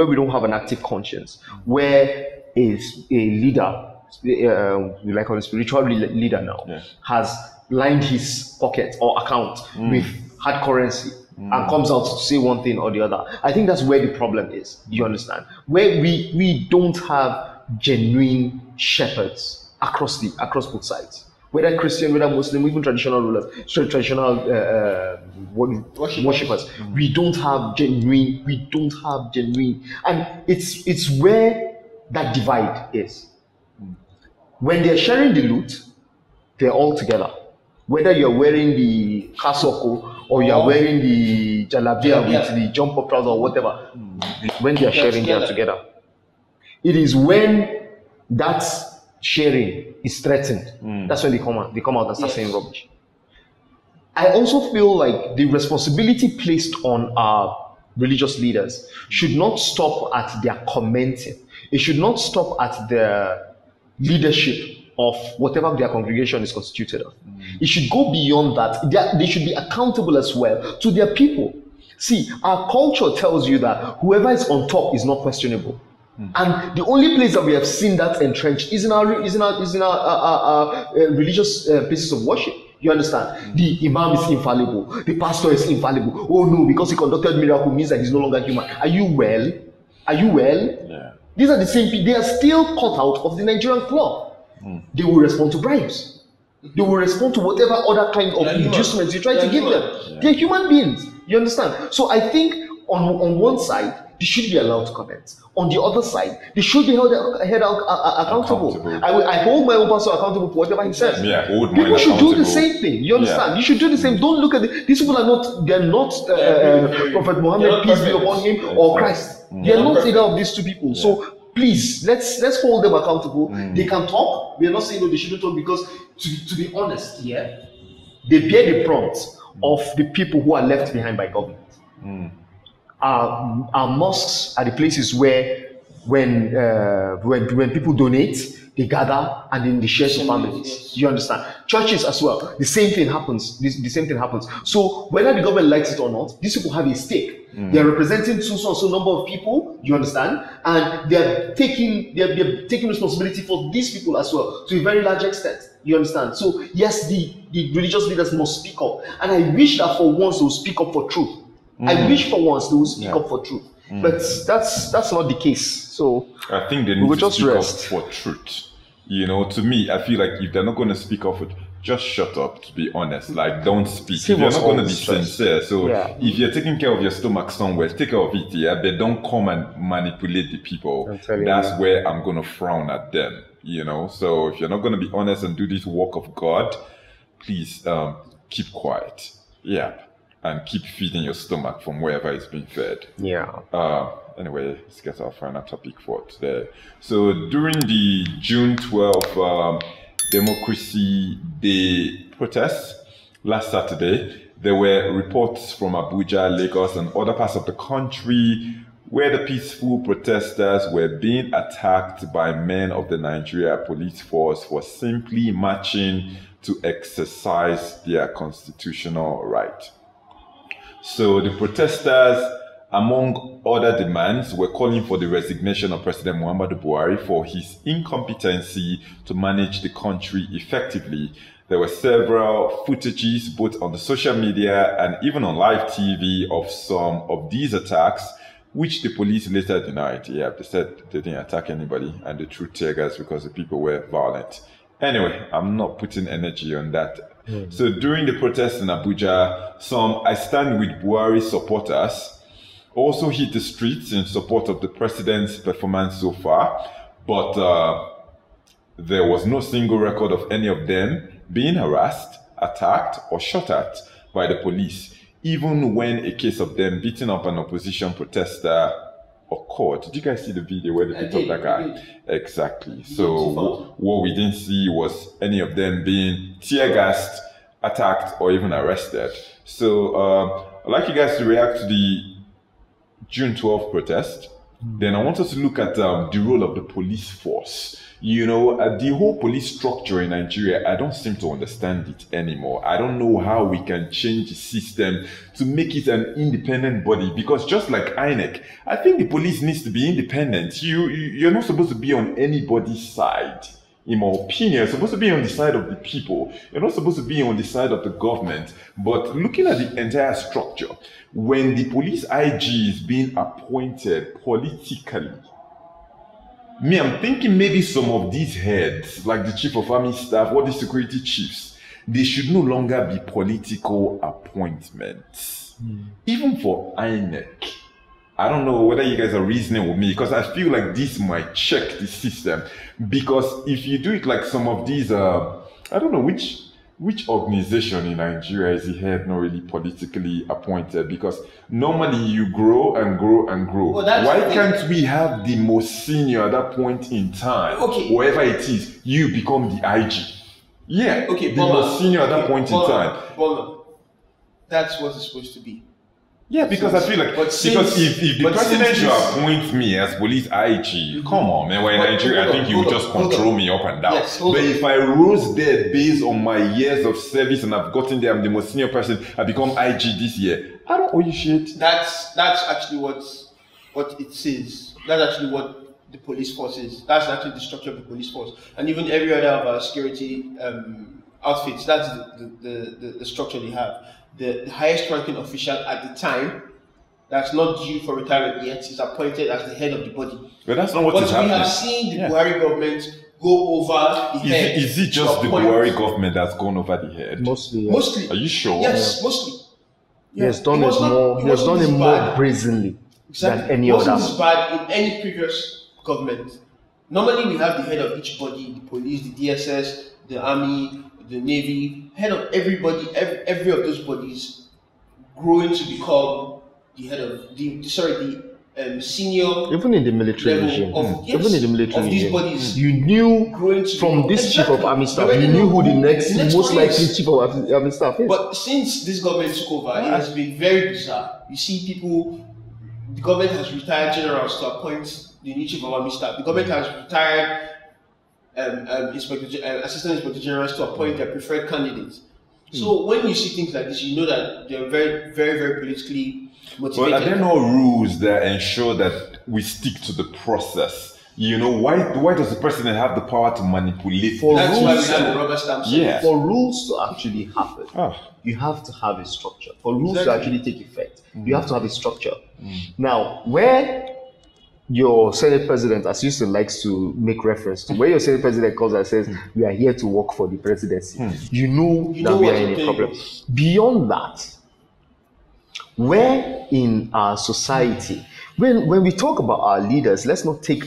we don't have an active conscience, where a leader, we like a spiritual leader now, has lined his pocket or account with hard currency and comes out to say one thing or the other. I think that's where the problem is. You understand? Where we don't have genuine shepherds across both sides, whether Christian, whether Muslim, even traditional rulers, traditional worshippers. We don't have genuine, and it's where that divide is. When they're sharing the loot, they're all together. Whether you're wearing the kasoko or you're wearing the jalabia with the jumper trousers or whatever, when they're sharing, they're together. It is when that sharing is threatened, that's when they come out and start saying rubbish. I also feel like the responsibility placed on our religious leaders should not stop at their commenting. It should not stop at the leadership of whatever their congregation is constituted of. It should go beyond that. They should be accountable as well to their people. See, our culture tells you that whoever is on top is not questionable. And the only place that we have seen that entrenched is in our religious places of worship. You understand? The imam is infallible. The pastor is infallible. Oh no, because he conducted miracle means that he's no longer human. Are you well? Are you well? Yeah. These are the same people. They are still cut out of the Nigerian club. They will respond to bribes. They will respond to whatever other kind of inducements you try to give them. Yeah. They're human beings. You understand? So I think on one side, they should be allowed to comment. On the other side, they should be held accountable. I hold my own pastor accountable for whatever he says. Yeah, people should do the same thing. You understand? You should do the same. Don't look at these people are not. They're not Prophet Muhammad, peace be upon him, or Christ. They're not either of these two people. Yeah. So please, let's hold them accountable. They can talk. We are not saying no, they shouldn't talk, because to be honest, yeah, they bear the brunt of the people who are left behind by government. Our mosques are the places where when people donate, they gather and then they share to families. You understand? Churches as well, the same thing happens. The same thing happens. So whether the government likes it or not, these people have a stake. They are representing so number of people. You understand? And they're taking responsibility for these people as well to a very large extent. You understand? So yes, the religious leaders must speak up, and I wish that for once they will speak up for truth. I wish for once they will speak up for truth. But that's not the case. So I think they need to speak up for truth. You know, to me, I feel like if they're not going to speak up for truth, just shut up, to be honest. Like, don't speak. If you're not going to be sincere. So if you're taking care of your stomach somewhere, take care of it, yeah, but don't come and manipulate the people. That's where I'm going to frown at them, you know. So if you're not going to be honest and do this work of God, please keep quiet. Yeah. And keep feeding your stomach from wherever it's being fed. Yeah. Anyway, let's get our final topic for today. So during the June 12th Democracy Day protests last Saturday, there were reports from Abuja, Lagos, and other parts of the country where the peaceful protesters were being attacked by men of the Nigeria police force for simply marching to exercise their constitutional right. So the protesters, among other demands, were calling for the resignation of President Muhammadu Buhari for his incompetency to manage the country effectively. There were several footages, both on the social media and even on live TV, of some of these attacks, which the police later denied. Yeah, they said they didn't attack anybody and they threw tear gas because the people were violent. Anyway, I'm not putting energy on that. So during the protests in Abuja, some I Stand With Buhari supporters also hit the streets in support of the president's performance so far, but there was no single record of any of them being harassed, attacked, or shot at by the police, even when a case of them beating up an opposition protester occurred. Did you guys see the video where they beat up that guy? Exactly. So what we didn't see was any of them being tear gassed, attacked, or even arrested. So I'd like you guys to react to the June 12th protest. Then I want us to look at the role of the police force. You know, the whole police structure in Nigeria, I don't seem to understand it anymore. I don't know how we can change the system to make it an independent body, because just like INEC, I think the police needs to be independent. You're not supposed to be on anybody's side. In my opinion, you're supposed to be on the side of the people. You're not supposed to be on the side of the government. But looking at the entire structure, when the police IG is being appointed politically, I'm thinking maybe some of these heads, like the chief of army staff or the security chiefs, they should no longer be political appointments. Even for INEC. I don't know whether you guys are reasoning with me, because I feel like this might check the system. Because if you do it like some of these, I don't know which organization in Nigeria is the head not really politically appointed, because normally you grow and grow and grow. Well, why can't we have the most senior at that point in time? Okay. Wherever it is, you become the IG. Yeah, okay, the most senior at that point in time. that's what it's supposed to be. Yeah, because I feel like because if the president should appoint me as police IG, come on, man. We're in Nigeria. I think he would just control me up and down. Yes, but if I rose there based on my years of service and I've gotten there, I'm the most senior person. I become IG this year. I don't owe you shit. That's actually what it says. That's actually what the police force is. That's actually the structure of the police force, and even every other of our security outfits. That's the structure they have. The highest ranking official at the time, that's not due for retirement yet, is appointed as the head of the body. But that's not what is happening. We have seen the Buhari government go over the head. Is it just the Buhari government that's gone over the head? Mostly. Yeah. Mostly. Are you sure? Yes, mostly. He has done it more brazenly than any other. It wasn't as bad in any previous government. Normally, we have the head of each body: the police, the DSS, the army, the navy, head of everybody, every of those bodies growing to become the head of the senior. Even in the military regime, even in the military these regime, bodies, you knew from this chief of army staff, you knew who the next most likely chief of army staff is. But since this government took over, it has been very bizarre. You see people, the government has retired generals to appoint the new chief of army staff. The government has retired assistant inspector generals to appoint their preferred candidates. So when you see things like this, you know that they're very, very, very politically motivated. But are there no rules that ensure that we stick to the process? You know, why does the president have the power to manipulate? That's why we have the rubber stamp. Yeah. For rules to actually happen, you have to have a structure. For rules to actually take effect, you have to have a structure. Now, where your Senate president, as Houston likes to make reference to, where your Senate president calls and says, we are here to work for the presidency, you know that we are in a problem. Beyond that, where in our society, when we talk about our leaders, let's not make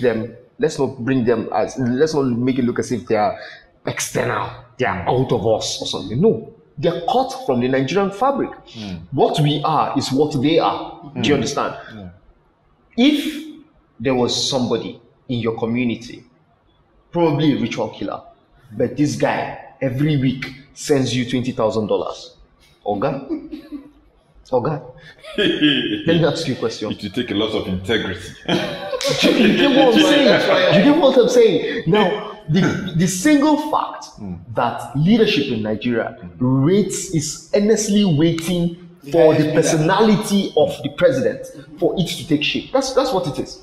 it look as if they are external, they are out of us or something. No, they are cut from the Nigerian fabric. What we are is what they are. Do you understand? If there was somebody in your community, probably a ritual killer, but this guy every week sends you $20,000. Oga, let me ask you a question. It will take a lot of integrity. You get what I'm saying? You get what I'm saying? Now, the single fact that leadership in Nigeria is earnestly waiting for the personality of the president for it to take shape. That's what it is.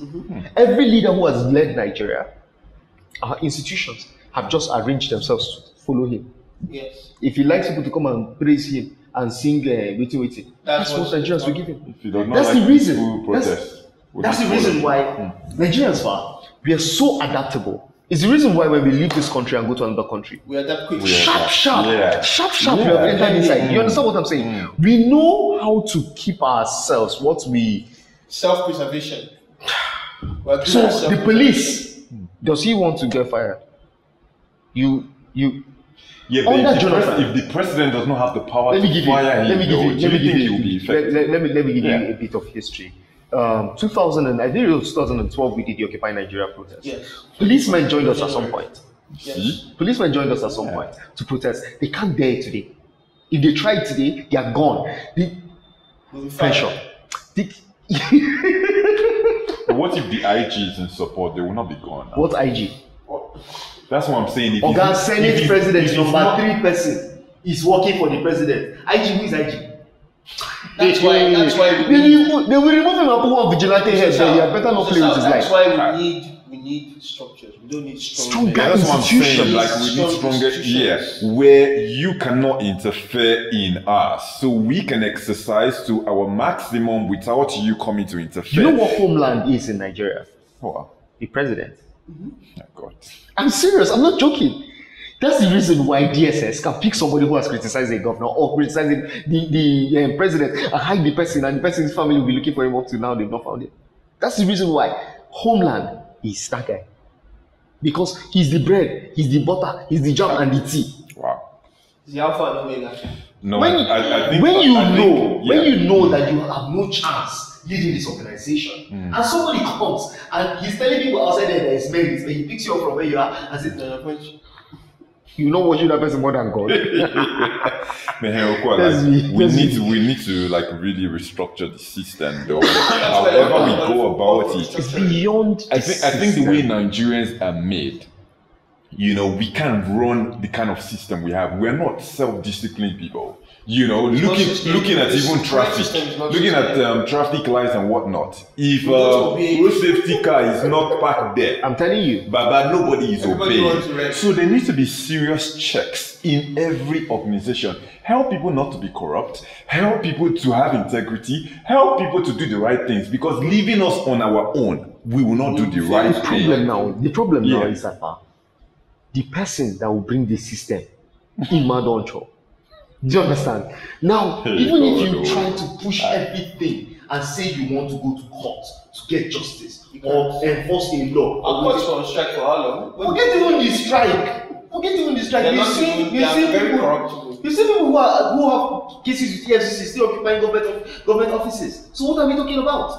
Every leader who has led Nigeria, our institutions have just arranged themselves to follow him. Yes. If he likes people to come and praise him and sing waiting, that's what Nigerians will give him. That's the reason. That's the reason why Nigerians we are so adaptable. It's the reason why when we leave this country and go to another country, we adapt quickly. Sharp. We have entered inside. You understand what I'm saying? We know how to keep ourselves, self-preservation. So the police, does he want to get fired? Yeah, but if the president does not have the power to fire him, do you think he will be effective? Let me give you a bit of history. 2012, we did the Occupy Nigeria protest. Yes. Policemen joined us at some point. Yes. Policemen joined us at some point to protest. They can't dare it today. If they try it today, they are gone. Pressure. But what if the IG is in support? They will not be gone. Now. What IG? That's what I'm saying. Oga Senate President number 3 person is working for the president. IG, who is IG? That's why they will remove him and put one vigilante head there. You better not play with his life. That's why we need structures. We don't need stronger that's what I'm saying. Like we need stronger where you cannot interfere in us, so we can exercise to our maximum without you coming to interfere. You know what homeland is in Nigeria? What? The president. Oh God. I'm serious. I'm not joking. That's the reason why DSS can pick somebody who has criticized a governor or criticizing the president and hide the person, and the person's family will be looking for him up to now. They've not found him. That's the reason why Homeland is that guy. Because he's the bread, he's the butter, he's the jam and the tea. Wow. The alpha and omega. No, when you know that you have no chance leading this organization, and somebody comes and he's telling people outside there is merit, but he picks you up from where you are and says, You not worship that person more than God. Man, Henry, like, we need to like really restructure the system though. However we go about it, It's beyond. I think the way Nigerians are made, you know, we can't run the kind of system we have. We're not self-disciplined people. You know, looking at even traffic, looking at traffic lights and whatnot. If road safety car is not parked there, I'm telling you, but nobody is obeying. So there needs to be serious checks in every organization. Help people not to be corrupt. Help people to have integrity. Help people to do the right things. Because leaving us on our own, we will not do the right thing. The problem now is that the person that will bring the system in Madoncho. Do you understand? Now, even if you try to push everything and say you want to go to court to get justice or enforce a law, I'll court for strike for how long? Forget even the strike. You see people who have cases with EFCC still occupying government offices. So what are we talking about?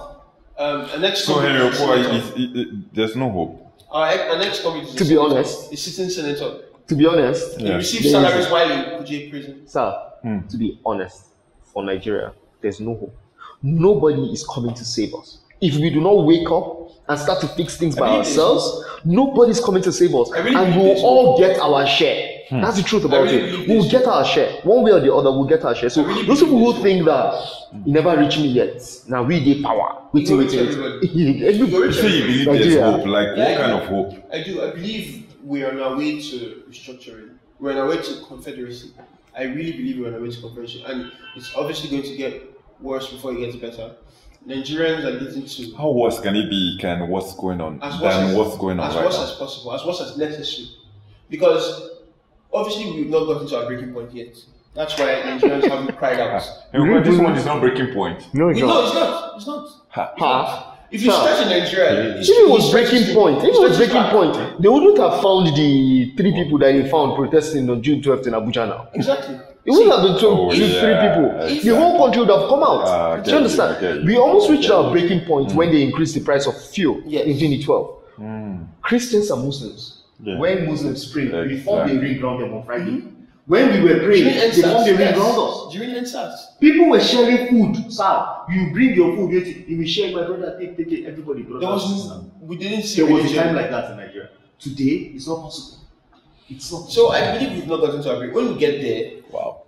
There's no hope. Our next topic is, to be honest, the sitting senator. To be honest, he received salaries while in Kuje prison. Sir, to be honest, for Nigeria, there's no hope. Nobody is coming to save us. If we do not wake up and start to fix things by ourselves, nobody's coming to save us. And we'll all get our share. That's the truth about it. We'll get our share. One way or the other, we'll get our share. So those people who think that you never reach me yet, now we get power. Waiting. Everybody. You believe there's hope? Like, what kind of hope? I do. I believe we are on our way to restructuring. We're on our way to confederacy. I really believe we're on our way to confederacy. And it's obviously going to get worse before it gets better. Nigerians are getting to... How worse can it be? What's going on? As worse as possible, as worse as necessary. Because obviously we've not gotten to our breaking point yet. That's why Nigerians haven't cried out. This one is not breaking point. No, it's not. It's not. If you start in Nigeria, if it was breaking point, they wouldn't have found the 3 people that they found protesting on June 12th in Abuja now. Exactly. It wouldn't have been 3 people. Exactly. The whole country would have come out. Do you understand? We almost reached our breaking point when they increased the price of fuel in 2012. Christians and Muslims, when Muslims pray, we formed a ring around them on Friday. When we were praying, they formed a ring around us. During NSAS. People were sharing food. Sir, you bring your food, you will share, my brother, take it, everybody. We didn't see there was a time like that in Nigeria. Today, it's not possible. It's not possible. So I believe we've not gotten to a break. When we get there,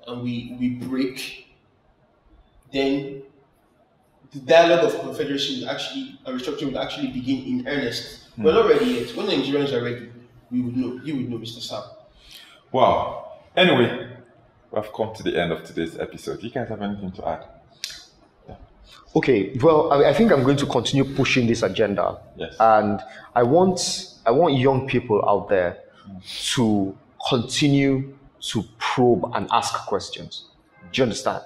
and we break, then the dialogue of confederation will actually, and restructuring will actually begin in earnest. We're not ready yet. When Nigerians are ready, we would know. You would know, Mr. Sam. Wow. Anyway, we've come to the end of today's episode. Do you guys have anything to add? Yeah. Okay, well, I think I'm going to continue pushing this agenda. Yes. And I want young people out there to continue to probe and ask questions. Do you understand?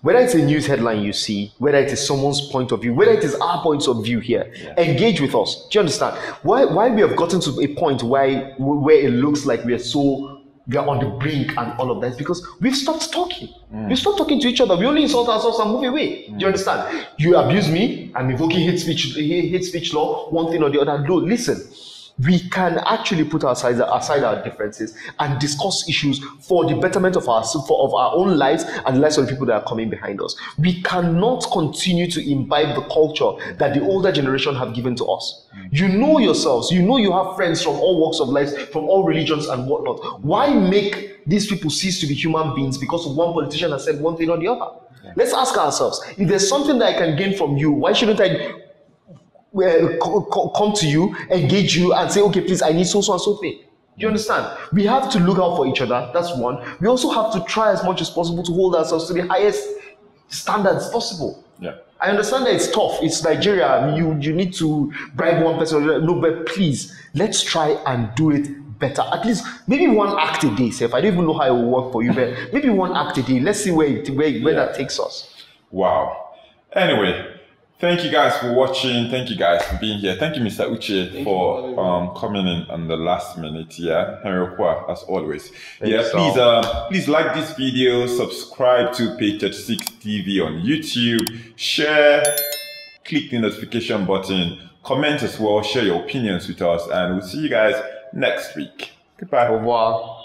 Whether it's a news headline you see, whether it is someone's point of view, whether it is our points of view here, engage with us. Do you understand? Why we have gotten to a point where it looks like we are on the brink and all of that, because we've stopped talking. We've stopped talking to each other. We only insult ourselves and move away. Do you understand? You abuse me, I'm invoking hate speech law, one thing or the other. No, listen. We can actually put aside our differences and discuss issues for the betterment of our own lives and the lives of the people that are coming behind us. We cannot continue to imbibe the culture that the older generation have given to us. You know yourselves. You know you have friends from all walks of life, from all religions and whatnot. Why make these people cease to be human beings because of one politician has said one thing or the other? Let's ask ourselves, if there's something that I can gain from you, why shouldn't I come to you, engage you, and say, okay, please, I need so and so thing. Do you understand? We have to look out for each other. That's one. We also have to try as much as possible to hold ourselves to the highest standards possible. Yeah. I understand that it's tough. It's Nigeria. You need to bribe one person. No, but please, let's try and do it better. At least maybe one act a day, Seth. I don't even know how it will work for you, but maybe one act a day. Let's see where that takes us. Wow. Anyway, thank you guys for watching. Thank you guys for being here. Thank you, Mr. Uche, for coming in on the last minute. Yeah, Henry Okwa, as always. Please like this video, subscribe to Page 36 TV on YouTube, share, click the notification button, comment as well, share your opinions with us, and we'll see you guys next week. Goodbye. Au revoir.